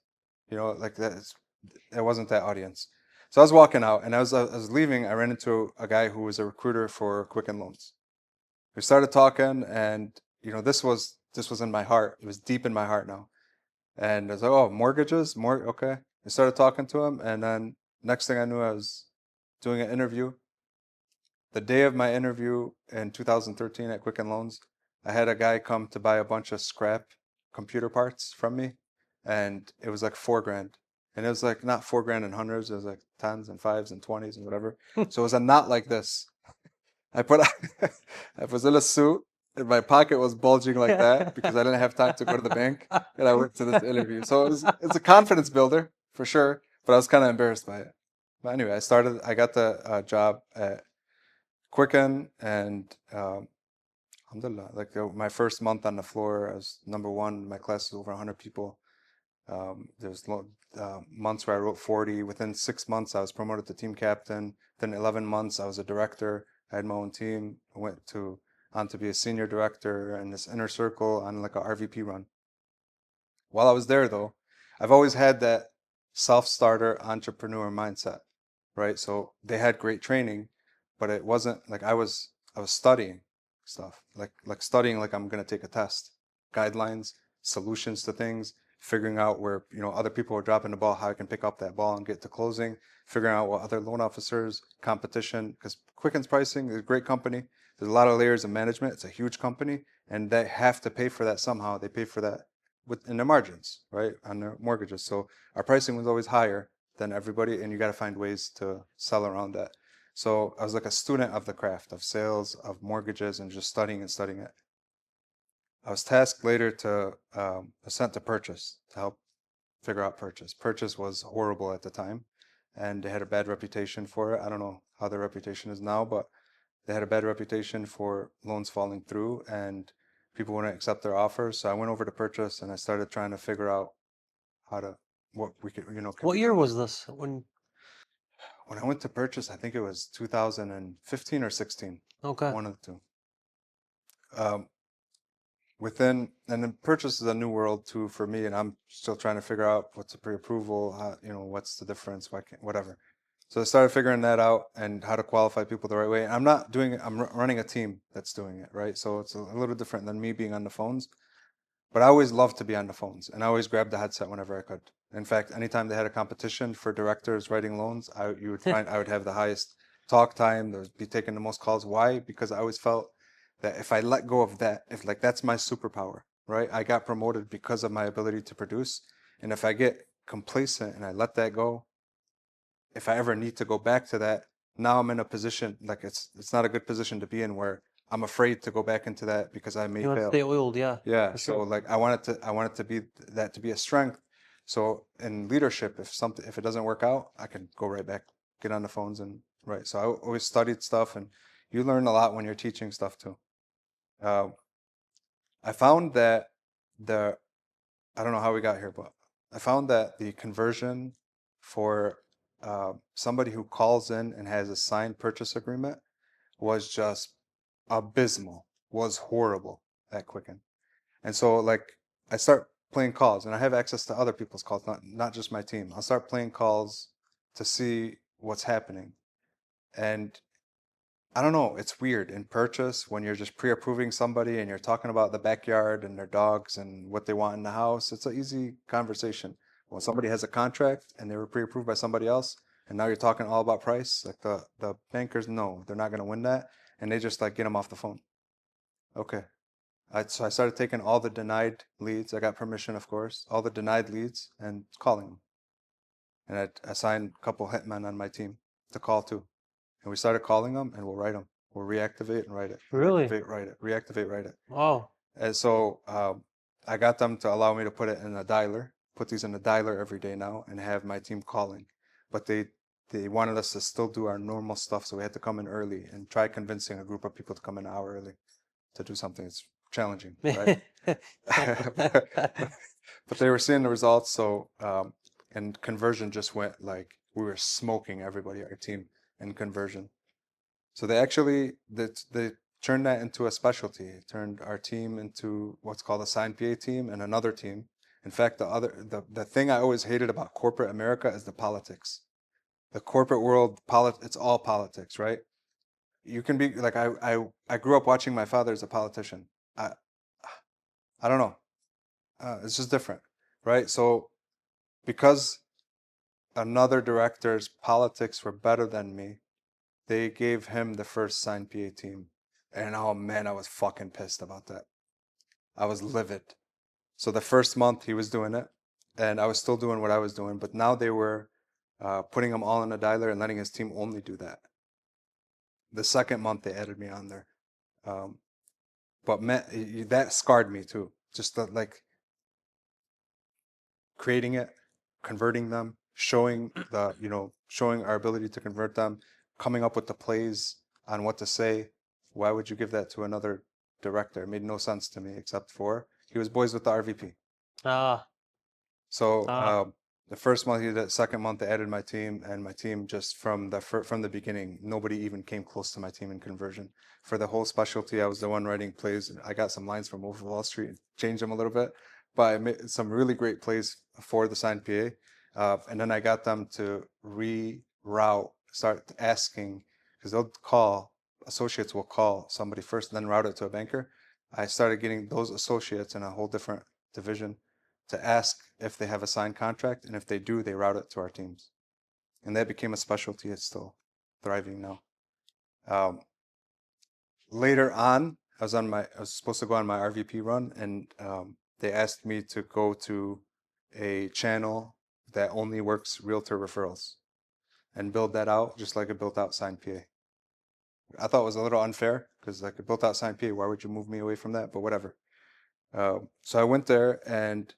You know, like it wasn't that audience. So I was walking out, and I was leaving. I ran into a guy who was a recruiter for Quicken Loans. We started talking, and this was in my heart. It was deep in my heart now. And I was like, oh, mortgages, more okay. I started talking to him, and then next thing I knew, I was doing an interview. The day of my interview in 2013 at Quicken Loans, I had a guy come to buy a bunch of scrap computer parts from me, and it was like 4 grand. And it was like not 4 grand in hundreds, it was like tens and fives and twenties and whatever. So it was a knot like this. I put I was in a suit, and my pocket was bulging like that because I didn't have time to go to the bank, and I went to this interview. So it's a confidence builder for sure, but I was kind of embarrassed by it. But anyway, I got the job at Quicken, and alhamdulillah, like my first month on the floor, I was number one. My class was over 100 people. There's months where I wrote 40. Within 6 months, I was promoted to team captain. Then 11 months, I was a director. I had my own team. I went on to be a senior director in this inner circle on like a RVP run. While I was there, though, I've always had that self-starter entrepreneur mindset, right? So they had great training, but it wasn't like I was studying stuff, like studying like I'm gonna take a test, guidelines, solutions to things, figuring out where other people are dropping the ball, how I can pick up that ball and get to closing, figuring out what other loan officers, competition, because Quicken's Pricing is a great company. There's a lot of layers of management. It's a huge company, and they have to pay for that somehow. They pay for that in their margins, right, on their mortgages. So our pricing was always higher than everybody, and you got to find ways to sell around that. So I was like a student of the craft of sales, of mortgages, and just studying and studying it. I was tasked later to sent to purchase to help figure out purchase. Purchase was horrible at the time, and they had a bad reputation for it. I don't know how their reputation is now, but they had a bad reputation for loans falling through, and people wouldn't accept their offers. So I went over to purchase, and I started trying to figure out how to what we could can What we year do. was this? When I went to purchase, I think it was 2015 or 16, Okay. one of the two. Um, and then purchase is a new world too for me, and I'm still trying to figure out what's a pre-approval, what's the difference, why can't, whatever. So I started figuring that out and how to qualify people the right way. I'm not doing it, I'm running a team that's doing it, right? So it's a little different than me being on the phones. But I always loved to be on the phones, and I always grabbed the headset whenever I could. In fact, anytime they had a competition for directors writing loans, you would find I would have the highest talk time. There would be taking the most calls. Why? Because I always felt that if I let go of that, if like that's my superpower, right? I got promoted because of my ability to produce, and if I get complacent and I let that go, if I ever need to go back to that, now I'm in a position like it's not a good position to be in where I'm afraid to go back into that because I may You want to fail. stay oiled, yeah, Yeah, for so sure. like I want it to be that to be a strength. So in leadership, if it doesn't work out, I can go right back, get on the phones and right. So I always studied stuff, and you learn a lot when you're teaching stuff too. Uh, I found that the I don't know how we got here, but I found that the conversion for somebody who calls in and has a signed purchase agreement was just abysmal, was horrible at Quicken. And so like I start playing calls, and I have access to other people's calls, not just my team. I'll start playing calls to see what's happening. And I don't know, it's weird in purchase when you're just pre-approving somebody and you're talking about the backyard and their dogs and what they want in the house. It's an easy conversation. When somebody has a contract and they were pre-approved by somebody else, and now you're talking all about price, like the bankers know they're not going to win that, and they just like get them off the phone. Okay, So I started taking all the denied leads. I got permission, of course, all the denied leads and calling them. And I assigned a couple hitmen on my team to call too. And we started calling them and we'll write them. We'll reactivate and write it. Really? Reactivate, write it. Reactivate, write it. Wow. And so I got them to allow me to put it in a dialer, put these in a dialer every day now and have my team calling. But they wanted us to still do our normal stuff. So we had to come in early and try convincing a group of people to come in an hour early to do something. It's challenging, right? But they were seeing the results. So, and conversion just went like we were smoking everybody, our team, in conversion. So they turned that into a specialty. It turned our team into what's called a signed PA team and another team. In fact, the thing I always hated about corporate America is the politics. The corporate world, it's all politics, right? You can be like I grew up watching my father as a politician. I I don't know. It's just different, right? So because another director's politics were better than me, they gave him the first signed PA team. And oh man, I was fucking pissed about that. I was livid. So the first month he was doing it, and I was still doing what I was doing, but now they were putting them all in a dialer and letting his team only do that. The second month they added me on there. Um, but man, that scarred me too. Just the, like creating it, converting them, showing showing our ability to convert them, coming up with the plays on what to say. Why would you give that to another director? It made no sense to me, except for he was boys with the RVP. Ah. So Ah. the first month, the second month, they added my team, and my team just from the beginning, nobody even came close to my team in conversion. For the whole specialty, I was the one writing plays. I got some lines from Over Wall Street and changed them a little bit, but I made some really great plays for the signed PA. And then I got them to reroute, start asking, because they'll call, associates will call somebody first, then route it to a banker. I started getting those associates in a whole different division to ask if they have a signed contract, and if they do, they route it to our teams. And that became a specialty. It's still thriving now. Later on, I was supposed to go on my RVP run, and they asked me to go to a channel that only works realtor referrals and build that out just like a built out signed PA. I thought it was a little unfair because like a built out signed PA, why would you move me away from that? But whatever. So I went there, and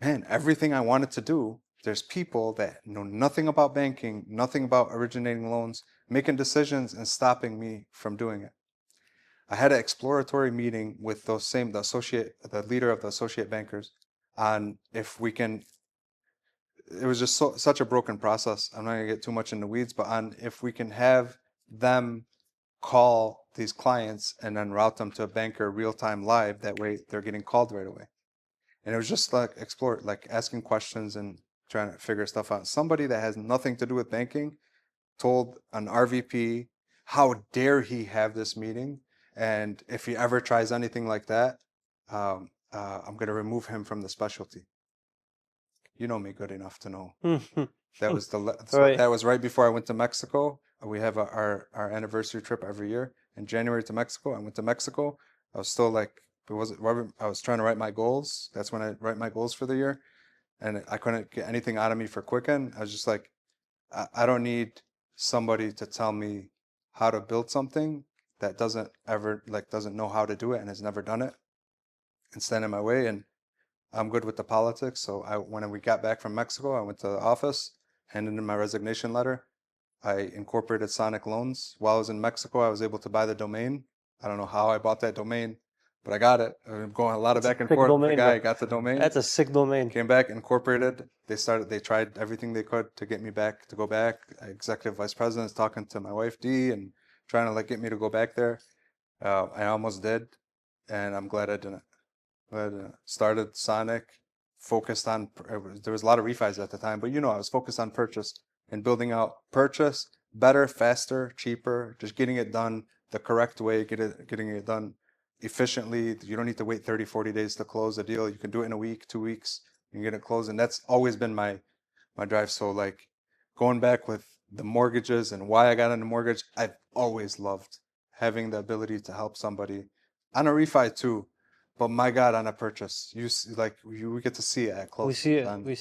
man, everything I wanted to do, there's people that know nothing about banking, nothing about originating loans, making decisions and stopping me from doing it. I had an exploratory meeting with the leader of the associate bankers on if we can, it was just such a broken process. I'm not gonna get too much in the weeds, but on if we can have them call these clients and then route them to a banker real time live. That way they're getting called right away. And it was just like asking questions and trying to figure stuff out. Somebody that has nothing to do with banking told an RVP, how dare he have this meeting? And if he ever tries anything like that, I'm going to remove him from the specialty. You know me good enough to know. That was Right. that was right before I went to Mexico. We have our anniversary trip every year in January to Mexico. I went to Mexico. I was still like, I was trying to write my goals. That's when I write my goals for the year, and I couldn't get anything out of me for Quicken. I was just like, I don't need somebody to tell me how to build something that doesn't know how to do it and has never done it and stand in my way. And I'm good with the politics. So when we got back from Mexico, I went to the office, handed in my resignation letter. I incorporated Sonic Loans. While I was in Mexico, I was able to buy the domain. I don't know how I bought that domain, but I got it. I'm going a lot of back and Sick forth with the domain, guy. bro. I got the domain. That's a sick domain. Came back, incorporated. They tried everything they could to get me back, to go back. Executive vice president is talking to my wife, Dee, and trying to like get me to go back there. I almost did, and I'm glad I didn't. But started Sonic, focused on, there was a lot of refis at the time, but I was focused on purchase and building out purchase better, faster, cheaper, just getting it done the correct way, getting it done efficiently. You don't need to wait 30, 40 days to close a deal. You can do it in a week, 2 weeks, you can get it closed. And that's always been my drive. So like going back with the mortgages and why I got into mortgage, I've always loved having the ability to help somebody on a refi too. But my God, on a purchase, we get to see it at close. We see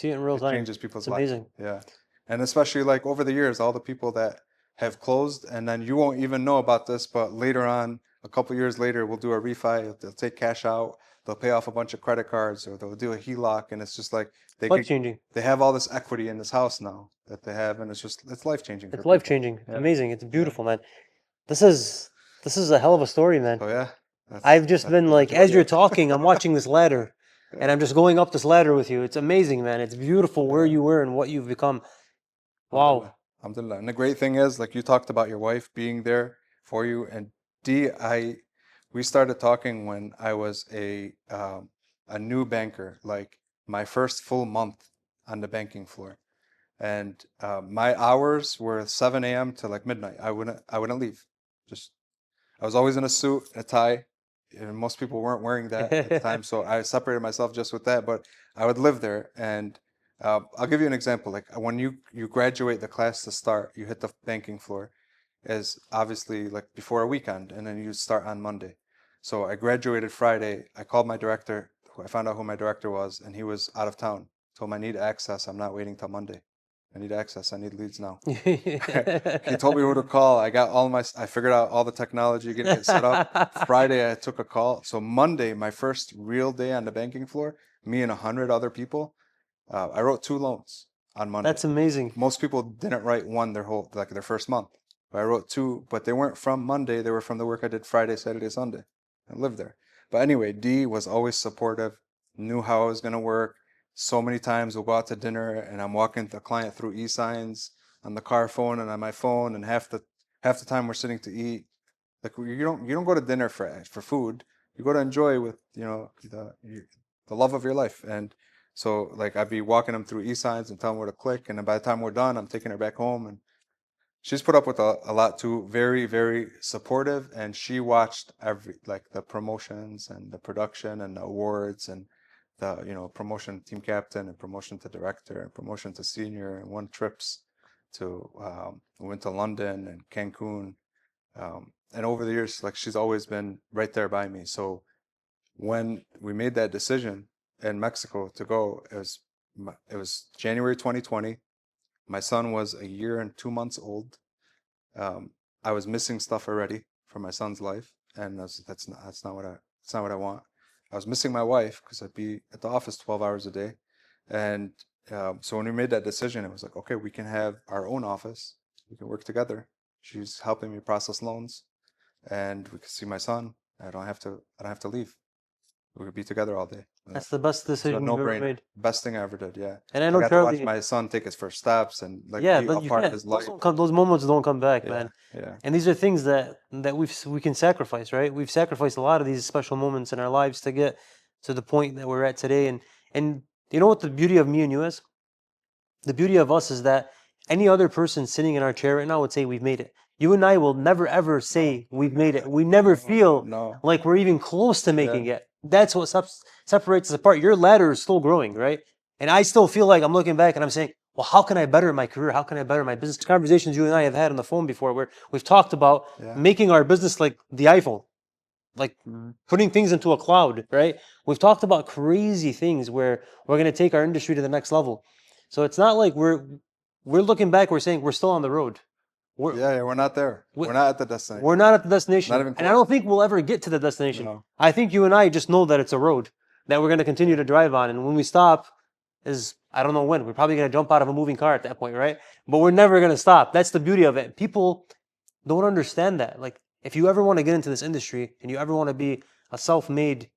it in real It time. changes people's It's lives. amazing. Yeah, and especially like over the years, all the people that have closed, and then you won't even know about this, but later on, a couple years later, we'll do a refi. They'll take cash out. They'll pay off a bunch of credit cards, or they'll do a HELOC, and it's just like Life changing. they have all this equity in this house now that they have, and it's life changing for It's life people. changing. It's Yeah. amazing. It's beautiful, man. This is a hell of a story, man. So yeah, I've just been the like, as majority you're of it. talking, I'm watching this ladder, and Yeah. I'm just going up this ladder with you. It's amazing, man. It's beautiful where Yeah. you were and what you've become. Wow. Alhamdulillah. Alhamdulillah. And the great thing is, like you talked about your wife being there for you, and we started talking when I was a new banker, like my first full month on the banking floor, and my hours were 7 a.m. to like midnight. I wouldn't leave. Just I was always in a suit, a tie, and most people weren't wearing that at the time, so I separated myself just with that. But I would live there, and I'll give you an example. Like when you graduate the class to start, you hit the banking floor, is obviously like before a weekend, and then you start on Monday. So I graduated Friday. I called my director. I found out who my director was, and he was out of town. Told him I need access. I'm not waiting till Monday. I need access. I need leads now. He told me who to call. I figured out all the technology, getting it set up. Friday, I took a call. So Monday, my first real day on the banking floor, me and 100 other people, I wrote 2 loans on Monday. That's amazing. Most people didn't write one their first month. But I wrote 2, but they weren't from Monday. They were from the work I did Friday, Saturday, Sunday. I lived there. But anyway, D was always supportive, knew how I was going to work. So many times we'll go out to dinner and I'm walking the client through e-signs on the car phone and on my phone, and half the time we're sitting to eat. Like you don't go to dinner for food. You go to enjoy with the love of your life. And so like I'd be walking them through e-signs and telling them where to click, and then by the time we're done, I'm taking her back home. And she's put up with a lot too. Very, very supportive, and she watched the promotions and the production and the awards and the promotion team captain and promotion to director and promotion to senior and won trips to we went to London and Cancun, and over the years, like she's always been right there by me. So when we made that decision in Mexico to go, it was January 2020. My son was a year and 2 months old. I was missing stuff already from my son's life, and that's not what I want. I was missing my wife because I'd be at the office 12 hours a day, and so when we made that decision, it was like, okay, we can have our own office. We can work together. She's helping me process loans, and we can see my son. I don't have to leave. We could be together all day. That's the best It's a decision you've ever no-brainer. made. Best thing I ever did. Yeah. And I I know got to watch Charlie. my son take his first steps and like Yeah, be but a you part of can't. his life. Those moments don't come back, Yeah, man. yeah. And these are things that we can sacrifice, right? We've sacrificed a lot of these special moments in our lives to get to the point that we're at today. And you know what the beauty of me and you is? The beauty of us is that any other person sitting in our chair right now would say we've made it. You and I will never ever say we've made it. We never feel No. like we're even close to making it. That's what separates us apart. Your ladder is still growing, right? And I still feel like I'm looking back and I'm saying, well, how can I better my career? How can I better my business? Conversations you and I have had on the phone before where we've talked about Yeah. making our business like the iPhone, like putting things into a cloud, right? We've talked about crazy things where we're going to take our industry to the next level. So it's not like we're looking back, we're saying we're still on the road. We're not there. We're not at the destination. We're not at the destination. Not even And I don't think we'll ever get to the destination. No. I think you and I just know that it's a road that we're going to continue to drive on. And when we stop, I don't know when. We're probably going to jump out of a moving car at that point, right? But we're never going to stop. That's the beauty of it. People don't understand that. Like, if you ever want to get into this industry and you ever want to be a self-made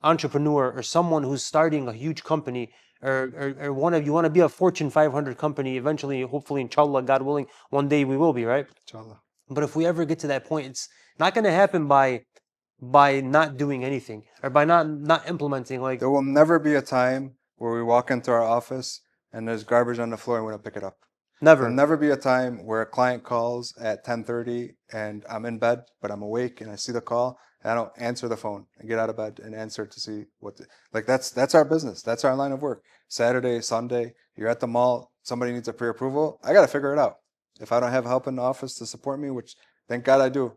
entrepreneur or someone who's starting a huge company, or you want to be a Fortune 500 company eventually, hopefully, inshallah, God willing, one day we will be, right? Inshallah. But if we ever get to that point, it's not going to happen by not doing anything or by not implementing. Like, There will never be a time where we walk into our office and there's garbage on the floor and we don't pick it up. never. There'll never be a time where a client calls at 10:30 and I'm in bed, but I'm awake and I see the call and I don't answer the phone and get out of bed and answer to see that's our business. That's our line of work. Saturday, Sunday, you're at the mall, somebody needs a pre-approval. I got to figure it out. If I don't have help in the office to support me, which thank God I do.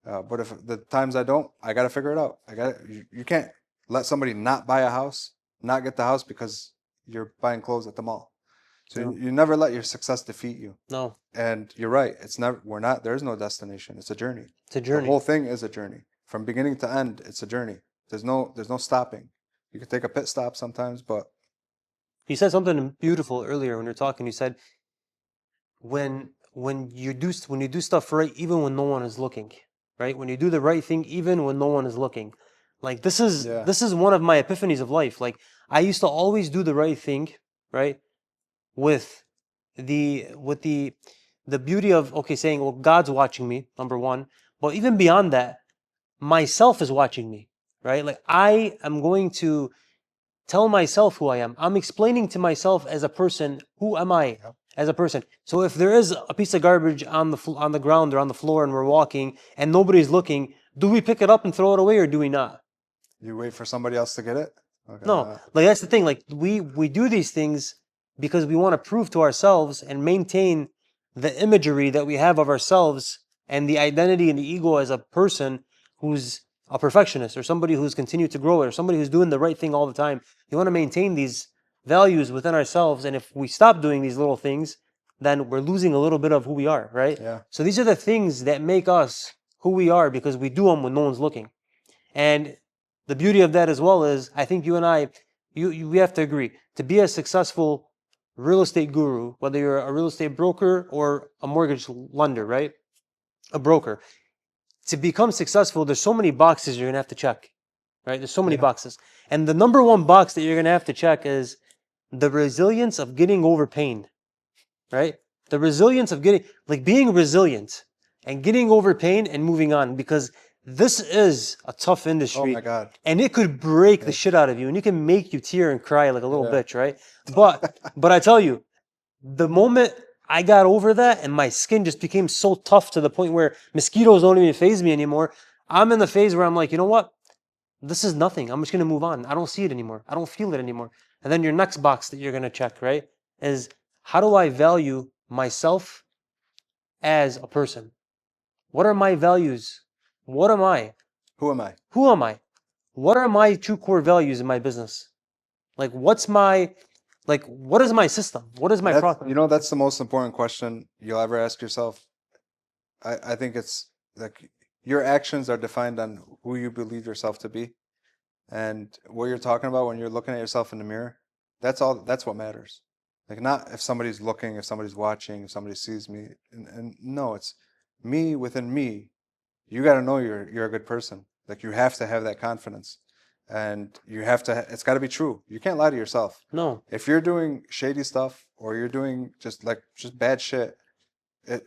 But if the times I don't, I got to figure it out. You can't let somebody not buy a house, not get the house because you're buying clothes at the mall. So No. you never let your success defeat you. No, And you're right. It's never. We're not. There is no destination. It's a journey. it's a The journey. whole thing is a journey from beginning to end. It's a journey. There's no stopping. You can take a pit stop sometimes, but You said something beautiful earlier when you're talking. You said when you do stuff right, even when no one is looking, right? When you do the right thing, even when no one is looking. Like yeah, this is one of my epiphanies of life. Like I used to always do the right thing, right? With the beauty of okay, saying, well, God's watching me, number one. But even beyond that, myself is watching me, right? Like I am going to tell myself who I am. I'm explaining to myself as a person, who am I yeah. as a person. So if there is a piece of garbage on on the ground or on the floor and we're walking and nobody's looking, do we pick it up and throw it away or do we not? You wait for somebody else to get it. Okay. No, like that's the thing. Like we do these things because we want to prove to ourselves and maintain the imagery that we have of ourselves and the identity and the ego as a person who's a perfectionist or somebody who's continued to grow or somebody who's doing the right thing all the time. You want to maintain these values within ourselves, and if we stop doing these little things, then we're losing a little bit of who we are, right? Yeah. So these are the things that make us who we are because we do them when no one's looking. And the beauty of that as well is, I think you and I, we have to agree to be a successful real estate guru, whether you're a real estate broker or a mortgage lender, right? A broker. To become successful, there's so many boxes you're gonna have to check, right? There's so many Yeah. boxes. And the number one box that you're gonna have to check is the resilience of getting over pain, right? The resilience of being resilient and getting over pain and moving on because this is a tough Oh my industry God. and it could break the Yes. shit out of you and it can make you tear and cry like a little Yeah. bitch, right? But I tell you, the moment I got over that and my skin just became so tough to the point where mosquitoes don't even phase me anymore, I'm in the phase where I'm like, you know what? This is nothing. I'm just gonna move on. I don't see it anymore. I don't feel it anymore. And then your next box that you're gonna check, right, is how do I value myself as a person? What are my values? What am I? Who am I? Who am I? What are my true core values in my business? Like what is my system? What is my That's process? that's the most important question you'll ever ask yourself. I think it's like your actions are defined on who you believe yourself to be. And what you're talking about when you're looking at yourself in the mirror, that's what matters. Like not if somebody's looking, if somebody's watching, if somebody sees me. And no, it's me within me. You got to know you're a good person. Like you have to have that confidence. And you have to it's got to be true. You can't lie to yourself. No. If you're doing shady stuff or you're doing just bad shit, it,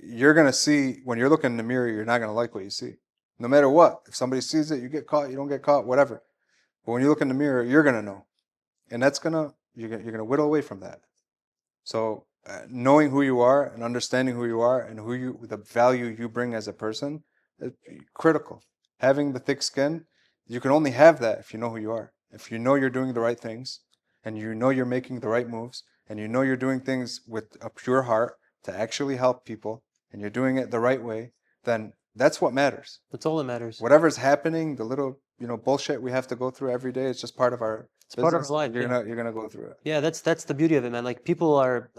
you're going to see when you're looking in the mirror, you're not going to like what you see. No matter what. If somebody sees it, you get caught, you don't get caught, whatever. But when you look in the mirror, you're gonna know, and that's gonna you're gonna whittle away from that. So knowing who you are and understanding who you are and the value you bring as a person is critical. Having the thick skin, you can only have that if you know who you are. If you know you're doing the right things, and you know you're making the right moves, and you know you're doing things with a pure heart to actually help people, and you're doing it the right way, then that's what matters. That's all that matters. Whatever's happening, the little bullshit we have to go through every day, it's just part of our It's part of our business. life. You're Yeah. gonna go through it. Yeah, that's the beauty of it, man. Like people are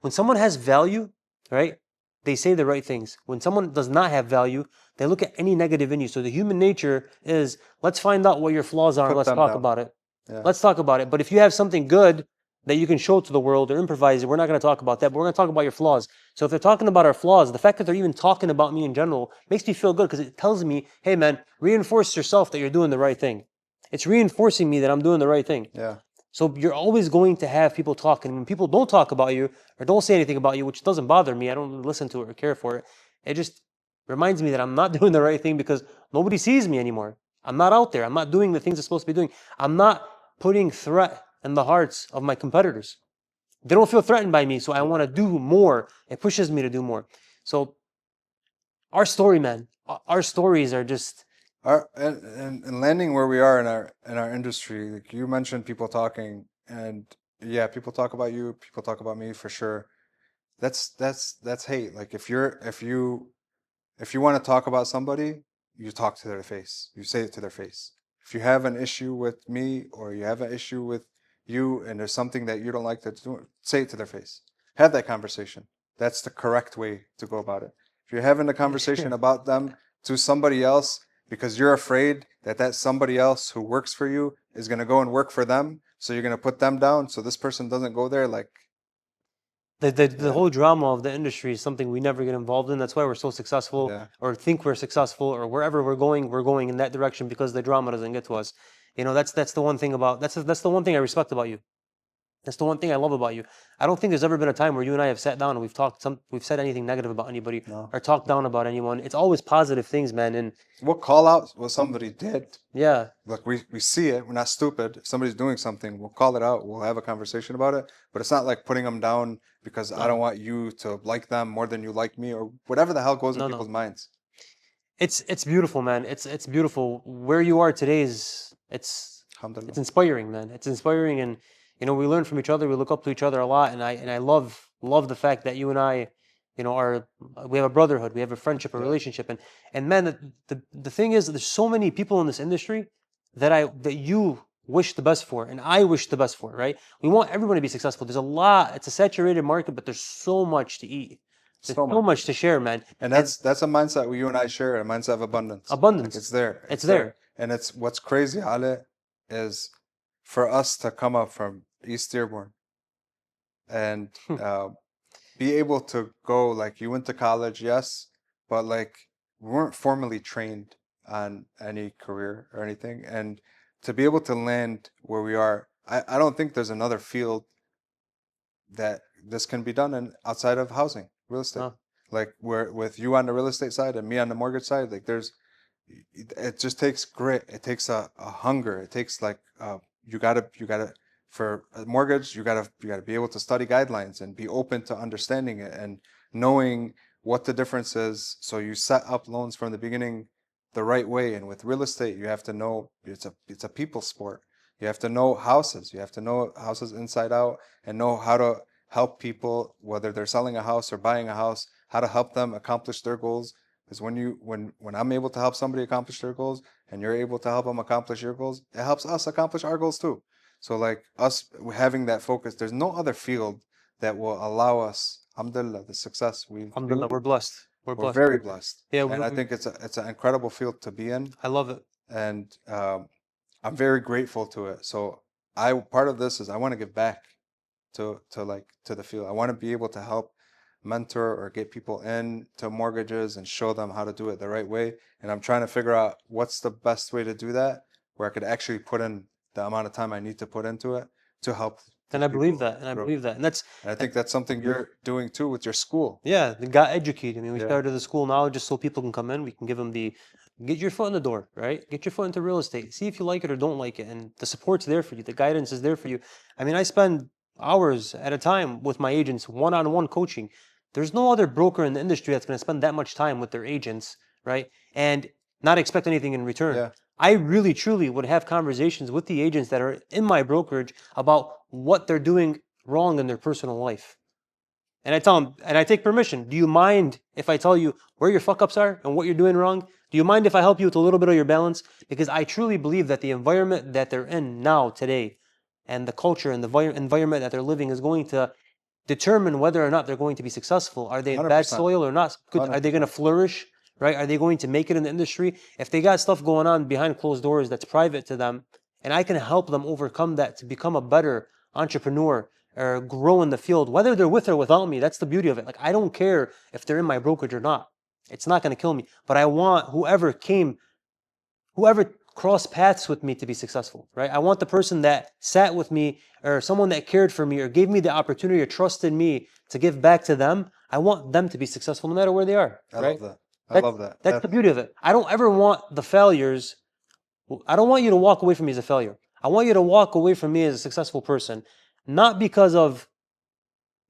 when someone has value, right? They say the right things. When someone does not have value, they look at any negative in you. So the human nature is let's find out what your flaws are and Put let's them talk down. about it. Yeah. Let's talk about it. But if you have something good that you can show to the world or improvise, we're not going to talk about that. But we're going to talk about your flaws. So if they're talking about our flaws, the fact that they're even talking about me in general makes me feel good because it tells me, hey man, reinforce yourself that you're doing the right thing. It's reinforcing me that I'm doing the right thing. Yeah. So you're always going to have people talking. When people don't talk about you or don't say anything about you, which doesn't bother me, I don't really listen to it or care for it. It just reminds me that I'm not doing the right thing because nobody sees me anymore. I'm not out there. I'm not doing the things I'm supposed to be doing. I'm not putting threat in the hearts of my competitors. They don't feel threatened by me, so I want to do more. It pushes me to do more. So our story, man, our stories are just And landing where we are in our industry, like you mentioned, people talking, and yeah, people talk about you, people talk about me for sure. That's hate. Like if you want to talk about somebody, you talk to their face. You say it to their face. If you have an issue with me or you have an issue with you and there's something that you don't like to do, say it to their face. Have that conversation. That's the correct way to go about it. If you're having a conversation about them to somebody else because you're afraid that that somebody else who works for you is going to go and work for them, so you're going to put them down so this person doesn't go there, like, The whole drama of the industry is something we never get involved in. That's why we're so successful, yeah. or think we're successful, or wherever we're going in that direction because the drama doesn't get to us. You know, that's the one thing about that's the one thing I respect about you. That's the one thing I love about you. I don't think there's ever been a time where you and I have sat down and we've said anything negative about anybody No. or talked down about anyone. It's always positive things, man. And We'll call out what somebody did. yeah, Look, we see it. We're not stupid. If somebody's doing something, we'll call it out. We'll have a conversation about it. But it's not like putting them down because I don't want you to like them more than you like me or whatever the hell goes in people's minds. it's beautiful, man. It's beautiful. Where you are today is it's Alhamdulillah. inspiring, man. It's inspiring, and you know we learn from each other. We look up to each other a lot, and I love the fact that you and I, you know, we have a brotherhood, we have a friendship, a relationship, and man, the thing is, there's so many people in this industry that you wish the best for, and I wish the best for. Right? We want everyone to be successful. There's a lot. It's a saturated market, but there's so much to eat. There's so much to share, man. And that's a mindset you and I share, a mindset of abundance. Abundance. Like it's there. It's there. And it's what's crazy, Ale, is for us to come up from East Dearborn and be able to go, like, you went to college, yes, but like we weren't formally trained on any career or anything. And to be able to land where we are, I don't think there's another field that this can be done in outside of housing, real estate. No. Like where with you on the real estate side and me on the mortgage side, like it just takes grit. It takes a hunger. It takes like you gotta for a mortgage you gotta be able to study guidelines and be open to understanding it and knowing what the difference is. So you set up loans from the beginning the right way. And with real estate, you have to know it's a people sport. You have to know houses. You have to know houses inside out and know how to help people, whether they're selling a house or buying a house, how to help them accomplish their goals. Because when I'm able to help somebody accomplish their goals and you're able to help them accomplish your goals, it helps us accomplish our goals too. So like us having that focus, there's no other field that will allow us, alhamdulillah, the success Alhamdulillah, we're blessed. we're very blessed. Yeah, and I think it's an incredible field to be in. I love it. And I'm very grateful to it. So part of this is I want to give back to the field. I want to be able to help mentor or get people into mortgages and show them how to do it the right way. And I'm trying to figure out what's the best way to do that, where I could actually put in the amount of time I need to put into it to help. And I believe that. And I believe that. And I think that's something you're doing too with your school. yeah, they got educated. I mean, we started the school now just so people can come in. We can give them get your foot in the door, right? Get your foot into real estate. See if you like it or don't like it. And the support's there for you. The guidance is there for you. I mean, I spend hours at a time with my agents, one-on-one coaching. There's no other broker in the industry that's going to spend that much time with their agents, right? And not expect anything in return. Yeah. I really, truly would have conversations with the agents that are in my brokerage about what they're doing wrong in their personal life. And I tell them, and I take permission. Do you mind if I tell you where your fuck ups are and what you're doing wrong? Do you mind if I help you with a little bit of your balance? Because I truly believe that the environment that they're in now, today, and the culture and the environment that they're living is going to determine whether or not they're going to be successful. Are they in bad 100%. soil or not? Are they going to flourish? Right? Are they going to make it in the industry? If they got stuff going on behind closed doors that's private to them, and I can help them overcome that to become a better entrepreneur or grow in the field, whether they're with or without me, that's the beauty of it. Like, I don't care if they're in my brokerage or not. It's not going to kill me. But I want whoever crossed paths with me to be successful, right? I want the person that sat with me or someone that cared for me or gave me the opportunity or trusted me to give back to them. I want them to be successful no matter where they are. I love that. I love that. That's the beauty of it. I don't ever want the failures. I don't want you to walk away from me as a failure. I want you to walk away from me as a successful person, not because of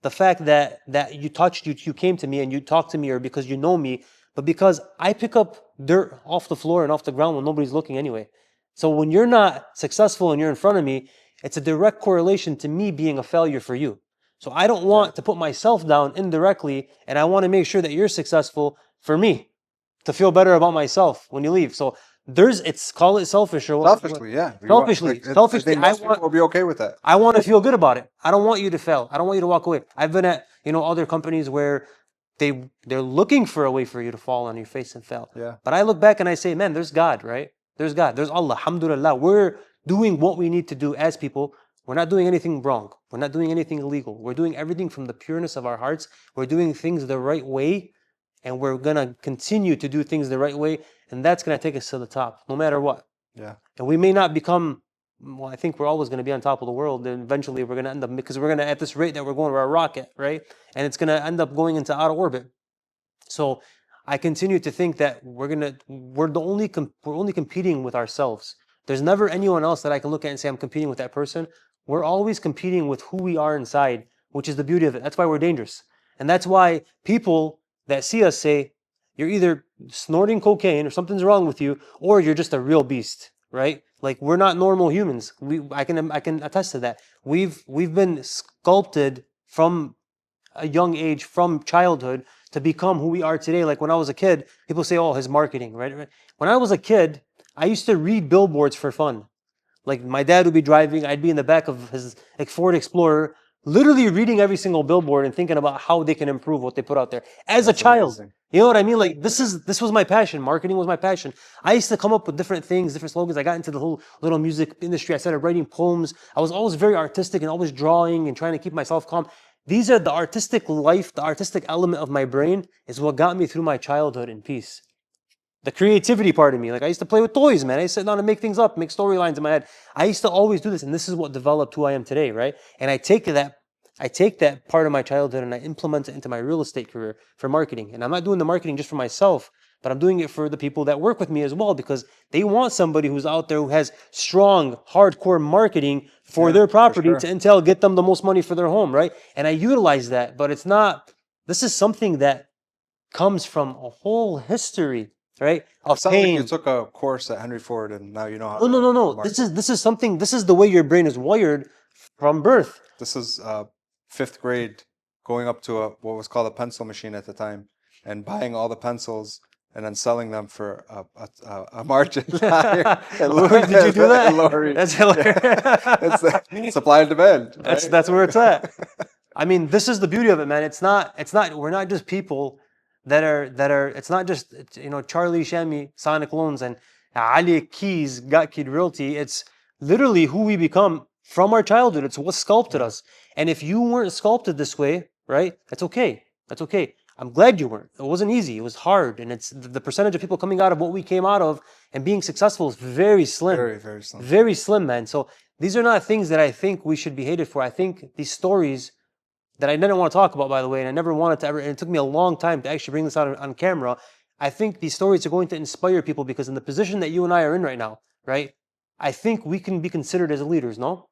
the fact that you came to me and you talked to me, or because you know me, but because I pick up dirt off the floor and off the ground when nobody's looking anyway. So when you're not successful and you're in front of me, it's a direct correlation to me being a failure for you. So I don't want to put myself down indirectly, and I want to make sure that you're successful for me, to feel better about myself when you leave. So call it selfish or Selfishly, yeah. selfishly, I think I most people will be okay with that. I want to feel good about it. I don't want you to fail. I don't want you to walk away. I've been at, other companies where they're looking for a way for you to fall on your face and fail. Yeah. But I look back and I say, man, there's God, right? There's God. There's Allah. Alhamdulillah. We're doing what we need to do as people. We're not doing anything wrong. We're not doing anything illegal. We're doing everything from the pureness of our hearts. We're doing things the right way, and we're gonna continue to do things the right way, and that's gonna take us to the top, no matter what. Yeah. And we may not become, well, I think we're always going to be on top of the world. And eventually we're going to end up, because we're going to, at this rate that we're going, we're a rocket, right? And it's going to end up going into outer orbit. So I continue to think that we're only competing with ourselves. There's never anyone else that I can look at and say, I'm competing with that person. We're always competing with who we are inside, which is the beauty of it. That's why we're dangerous. And that's why people that see us say, you're either snorting cocaine or something's wrong with you, or you're just a real beast, right? Like, we're not normal humans. I can attest to that. We've been sculpted from a young age, from childhood, to become who we are today. Like, when I was a kid, people say, oh, his marketing, right? When I was a kid, I used to read billboards for fun. Like, my dad would be driving, I'd be in the back of his Ford Explorer, literally reading every single billboard and thinking about how they can improve what they put out there as a child. Amazing. You know what I mean? Like, this was my passion. Marketing was my passion. I used to come up with different things, different slogans. I got into the whole little music industry. I started writing poems. I was always very artistic and always drawing and trying to keep myself calm. These are the artistic life, the artistic element of my brain is what got me through my childhood in peace. The creativity part of me. Like, I used to play with toys, man. I used to sit down and make things up, make storylines in my head. I used to always do this, and this is what developed who I am today, right? And I take that part of my childhood and I implement it into my real estate career for marketing. And I'm not doing the marketing just for myself, but I'm doing it for the people that work with me as well, because they want somebody who's out there who has strong, hardcore marketing for their property sure. to entail, get them the most money for their home, right? And I utilize that, but this is something that comes from a whole history, right? Of It's not like pain. you took a course at Henry Ford and now you know how No, to no, no, no. market. This is the way your brain is wired from birth. This is fifth grade, going up to what was called a pencil machine at the time, and buying all the pencils and then selling them for a margin. Did you do that? Lorry. That's hilarious. It's supply and demand. Right? That's where it's at. I mean, this is the beauty of it, man. We're not just people that are, it's not just, Charlie, Shami, Sonic Loans, and Ali Keys, Got Kid Realty. It's literally who we become from our childhood. It's what sculpted us. And if you weren't sculpted this way, right, that's okay. That's okay. I'm glad you weren't. It wasn't easy. It was hard. And it's the percentage of people coming out of what we came out of and being successful is very slim. Very, very slim. Very slim, man. So these are not things that I think we should be hated for. I think these stories that I didn't want to talk about, by the way, and I never wanted to ever, and it took me a long time to actually bring this out on camera. I think these stories are going to inspire people, because in the position that you and I are in right now, right, I think we can be considered as leaders, no?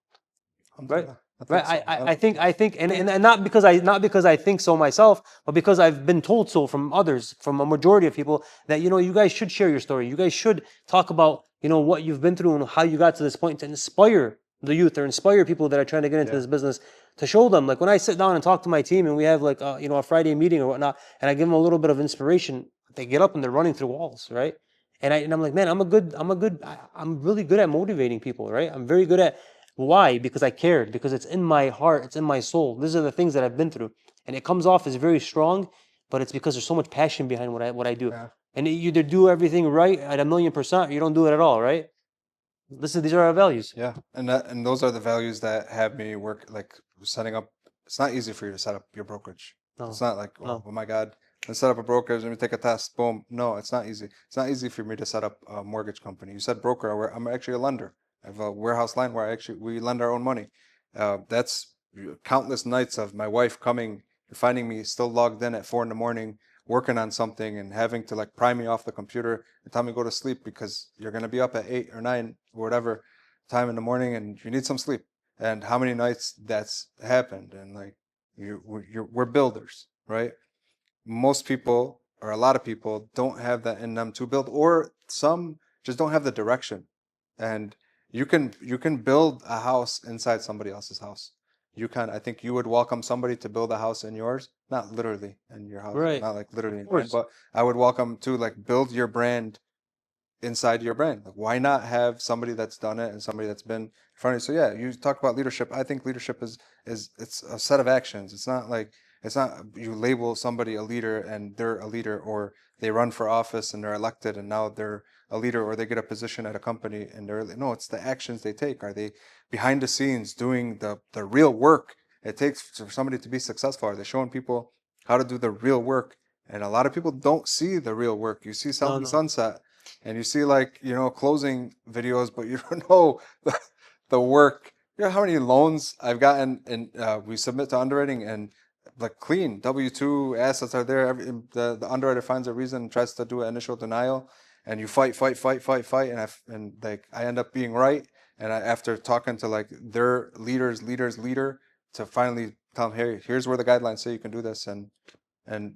Right? Right. I think, and not because I think so myself, but because I've been told so from others, from a majority of people, that, you guys should share your story. You guys should talk about, what you've been through and how you got to this point, to inspire the youth or inspire people that are trying to get into this business, to show them. Like, when I sit down and talk to my team and we have like a Friday meeting or whatnot, and I give them a little bit of inspiration, they get up and they're running through walls, right? And I'm like, man, I'm really good at motivating people, right? I'm very good at. Why? Because I cared, because it's in my heart, it's in my soul. These are the things that I've been through. And it comes off as very strong, but it's because there's so much passion behind what I do. Yeah. And you either do everything right at 1,000,000%, or you don't do it at all, right? These are our values. Yeah, and those are the values that have me work, like setting up. It's not easy for you to set up your brokerage. No. It's not like, No. oh my God, let's set up a brokerage. Let me take a test. Boom. No, it's not easy. It's not easy for me to set up a mortgage company. You said broker. I'm actually a lender. I have a warehouse line where we lend our own money. That's countless nights of my wife coming and finding me still logged in at 4 a.m. working on something and having to like pry me off the computer and tell me go to sleep because you're gonna be up at 8 or 9 or whatever time in the morning and you need some sleep. And how many nights that's happened, and like we're builders, right? Most people, or a lot of people, don't have that in them to build, or some just don't have the direction. And you can build a house inside somebody else's house. I think you would welcome somebody to build a house in yours, not literally in your house, Right. not like literally, Of course. but I would welcome to like build your brand inside your brain. Like, why not have somebody that's done it and somebody that's been in front of you? So yeah, you talk about leadership. I think leadership is it's a set of actions. It's not like it's not you label somebody a leader and they're a leader, or they run for office and they're elected and now they're a leader, or they get a position at a company and they're no. It's the actions they take. Are they behind the scenes doing the real work it takes for somebody to be successful? Are they showing people how to do the real work? And a lot of people don't see the real work. You see No, Selling no. Sunset, and you see like closing videos, but you don't know the work. You know how many loans I've gotten, and we submit to underwriting, and like clean W-2 assets are there. The underwriter finds a reason and tries to do an initial denial, and you fight, and like I end up being right. And after talking to like their leader, to finally tell them, hey, here's where the guidelines say you can do this, and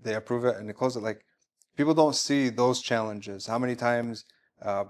they approve it and they close it. Like people don't see those challenges. How many times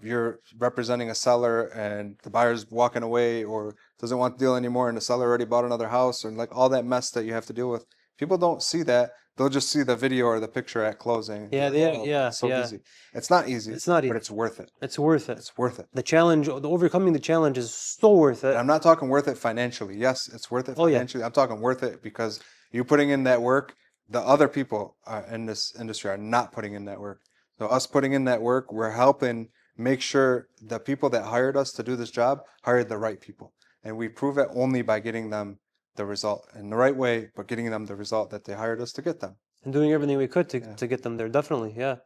you're representing a seller and the buyer's walking away or doesn't want to deal anymore, and the seller already bought another house, and like all that mess that you have to deal with. People don't see that. They'll just see the video or the picture at closing. Yeah, Like, oh, yeah, it's so yeah. easy. It's not easy, It's not but easy. it's worth it. It's worth it. It's worth it. The challenge, the overcoming the challenge is so worth And it. I'm not talking worth it financially. Yes, it's worth it Oh yeah. financially. I'm talking worth it because you putting in that work. The other people in this industry are not putting in that work. So us putting in that work, we're helping make sure the people that hired us to do this job hired the right people. And we prove it only by getting them the result in the right way, but getting them the result that they hired us to get them. And doing everything we could Yeah. to get them there. Definitely, yeah.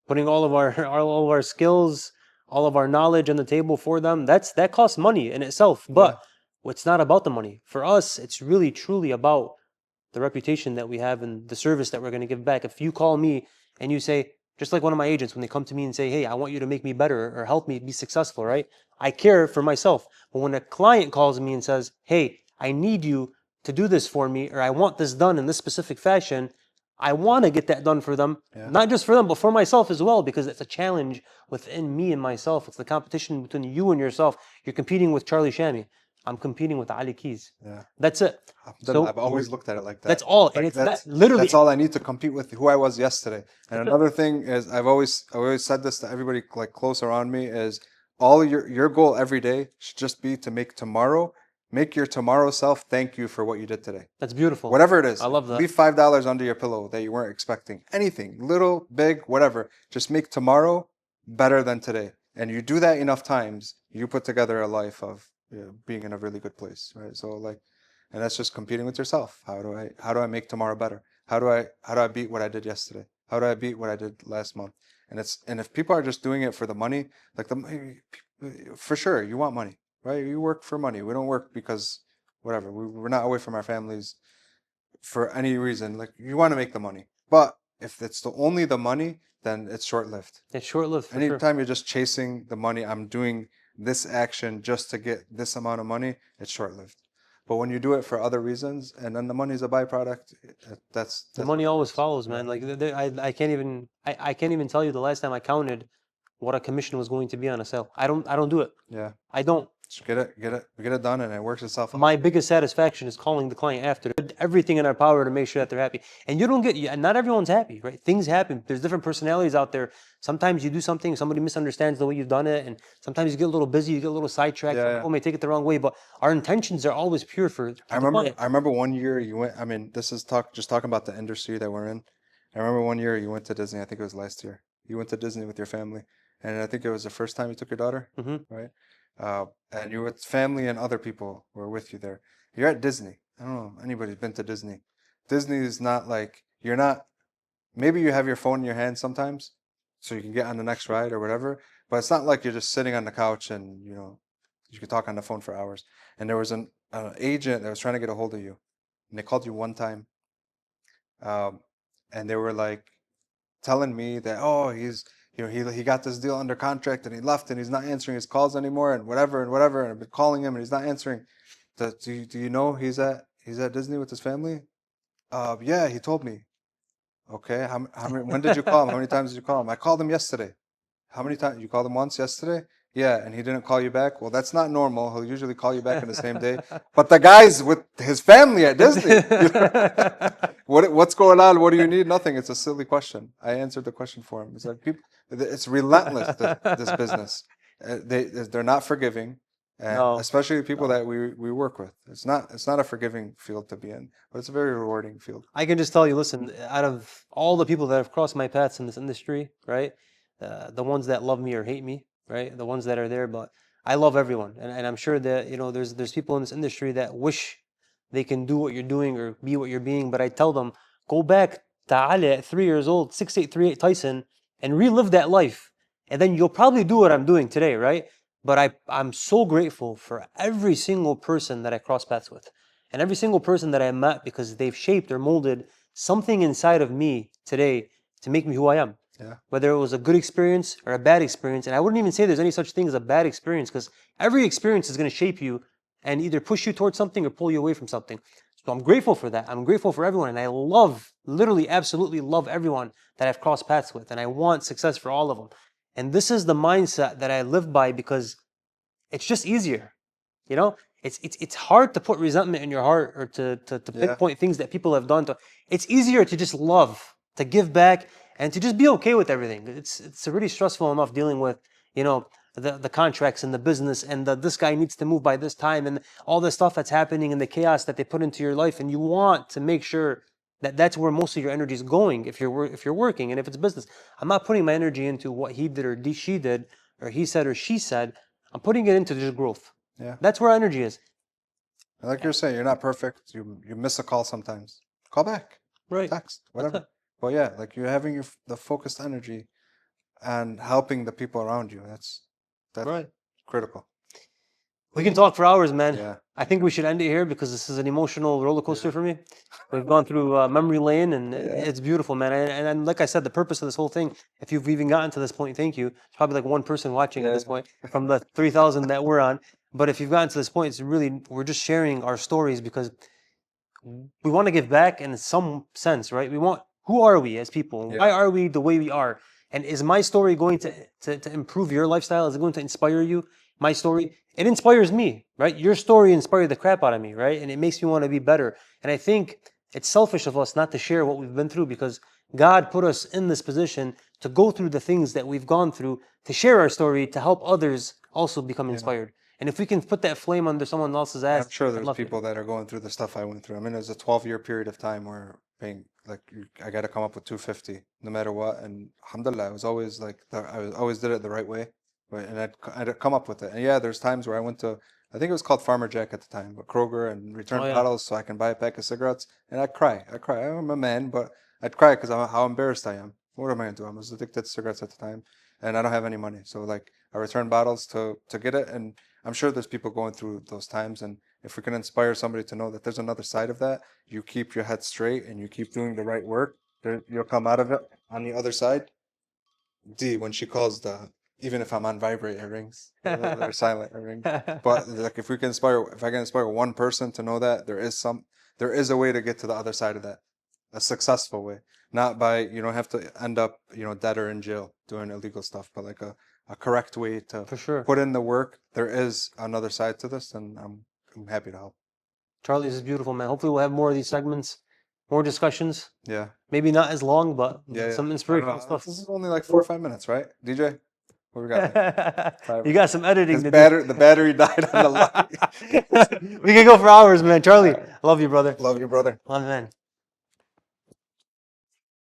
Putting all of all of our skills, all of our knowledge on the table for them. That costs money in itself. But it's not about the money. For us, it's really truly about the reputation that we have and the service that we're going to give back. If you call me and you say, just like one of my agents, when they come to me and say, hey, I want you to make me better or help me be successful, right? I care for myself. But when a client calls me and says, hey, I need you to do this for me, or I want this done in this specific fashion, I want to get that done for them, not just for them, but for myself as well, because it's a challenge within me and myself. It's the competition between you and yourself. You're competing with Charlie Shami. I'm competing with Ali Keys. Yeah. That's it. So I've always looked at it like that. that's all, and Like it's that literally. that's all I need to compete with who I was yesterday. And another thing is I've always said this to everybody like close around me is all your goal every day should just be to make your tomorrow self thank you for what you did today. That's beautiful. Whatever it is. I love that. Leave $5 under your pillow that you weren't expecting. Anything, little, big, whatever. Just make tomorrow better than today. And you do that enough times, you put together a life of being in a really good place, right? So like, and that's just competing with yourself. How do I make tomorrow better? How do I beat what I did yesterday? How do I beat what I did last month? And if people are just doing it for the money, like for sure you want money, right? You work for money. We don't work because whatever. We're not away from our families for any reason. Like you want to make the money, but if it's only the money, then it's short lived. It's short lived. Anytime you're just chasing the money, I'm doing this action just to get this amount of money, it's short lived. But when you do it for other reasons, and then the money is a byproduct, that's The money always follows, man. Like I can't even I can't even tell you the last time I counted what a commission was going to be on a sale. I don't do it. Yeah. I don't. Just get it done, and it works itself out. My biggest satisfaction is calling the client after. Everything in our power to make sure that they're happy. And you don't get, not everyone's happy, right? Things happen. There's different personalities out there. Sometimes you do something, somebody misunderstands the way you've done it, and sometimes you get a little busy, you get a little sidetracked. People may take it the wrong way, but our intentions are always pure for I remember one year you went. I mean, this is just talking about the industry that we're in. I remember one year you went to Disney. I think it was last year. You went to Disney with your family, and I think it was the first time you took your daughter, right? And you were with family and other people were with you there. You're at Disney. I don't know if anybody's been to Disney. Disney is not like you're not. Maybe you have your phone in your hand sometimes, so you can get on the next ride or whatever. But it's not like you're just sitting on the couch and you can talk on the phone for hours. And there was an agent that was trying to get a hold of you, and they called you one time, and they were like telling me that he's he got this deal under contract and he left and he's not answering his calls anymore and whatever and I've been calling him and he's not answering. Do you know he's at Disney with his family? Yeah, he told me. Okay, when did you call him? How many times did you call him? I called him yesterday. How many times? You called him once yesterday? Yeah, and he didn't call you back. Well, that's not normal. He'll usually call you back in the same day. But the guy's with his family at Disney. What's going on? What do you need? Nothing. It's a silly question. I answered the question for him. It's like people. It's relentless. This business. They're not forgiving, No, especially the people no. that we work with. It's not a forgiving field to be in, but it's a very rewarding field. I can just tell you, listen, out of all the people that have crossed my paths in this industry, right? The ones that love me or hate me, right? The ones that are there, but I love everyone. And I'm sure that, there's people in this industry that wish they can do what you're doing or be what you're being, but I tell them, go back to Ali at 3 years old, 6838 Tyson, and relive that life. And then you'll probably do what I'm doing today, right? But I'm so grateful for every single person that I cross paths with. And every single person that I met, because they've shaped or molded something inside of me today to make me who I am. Yeah. Whether it was a good experience or a bad experience. And I wouldn't even say there's any such thing as a bad experience, because every experience is going to shape you and either push you towards something or pull you away from something. So I'm grateful for that. I'm grateful for everyone. And I love, literally, absolutely love everyone that I've crossed paths with. And I want success for all of them. And this is the mindset that I live by, because it's just easier. You know, it's hard to put resentment in your heart or to Yeah. pinpoint things that people have done. It's easier to just love, to give back, and to just be okay with everything. It's really stressful enough dealing with, the contracts and the business, and this guy needs to move by this time, and all the stuff that's happening and the chaos that they put into your life. And you want to make sure that that's where most of your energy is going if you're working, and if it's business. I'm not putting my energy into what he did or she did or he said or she said. I'm putting it into just growth. Yeah. That's where energy is. Like you're saying, you're not perfect. You miss a call sometimes. Call back. Right. Text. Whatever. But yeah, like you're having the focused energy and helping the people around you. That's Right. critical. We can talk for hours, man. Yeah. I think we should end it here, because this is an emotional roller coaster for me. We've gone through memory lane, and it's beautiful, man. And like I said, the purpose of this whole thing, if you've even gotten to this point, thank you. It's probably like one person watching at this point from the 3,000 that we're on. But if you've gotten to this point, it's really, we're just sharing our stories because we want to give back in some sense, right? Who are we as people? Why are we the way we are? And is my story going to improve your lifestyle? Is it going to inspire you? My story, it inspires me, right? Your story inspired the crap out of me, right? And it makes me want to be better. And I think it's selfish of us not to share what we've been through, because God put us in this position to go through the things that we've gone through, to share our story, to help others also become inspired. And if we can put that flame under someone else's ass, I'm sure there's people that are going through the stuff I went through. I mean, there's a 12-year period of time where paying, like, I got to come up with 250 no matter what. And alhamdulillah, I was always like, I always did it the right way. And I'd come up with it. And yeah, there's times where I went to, I think it was called Farmer Jack at the time, but Kroger, and return bottles so I can buy a pack of cigarettes. And I'd cry. I'm a man, but I'd cry because how embarrassed I am. What am I going to do? I was addicted to cigarettes at the time, and I don't have any money. So like, I return bottles to get it. And I'm sure there's people going through those times. And if we can inspire somebody to know that there's another side of that, you keep your head straight and you keep doing the right work, you'll come out of it on the other side. D, when she calls even if I'm on vibrate, it rings. Or silent, it rings. But like, if I can inspire one person to know that there is a way to get to the other side of that, a successful way, not by, you don't have to end up, dead or in jail doing illegal stuff, but like a correct way to put in the work. There is another side to this, and I'm happy to help. Charlie, this is beautiful, man. Hopefully we'll have more of these segments, more discussions. Yeah. Maybe not as long, but some inspirational stuff. This is only like 4 or 5 minutes, right? DJ? What we got? You got some editing to do. The battery died on the line. We can go for hours, man. Charlie, I love you, brother. Love you, brother. Love you, man.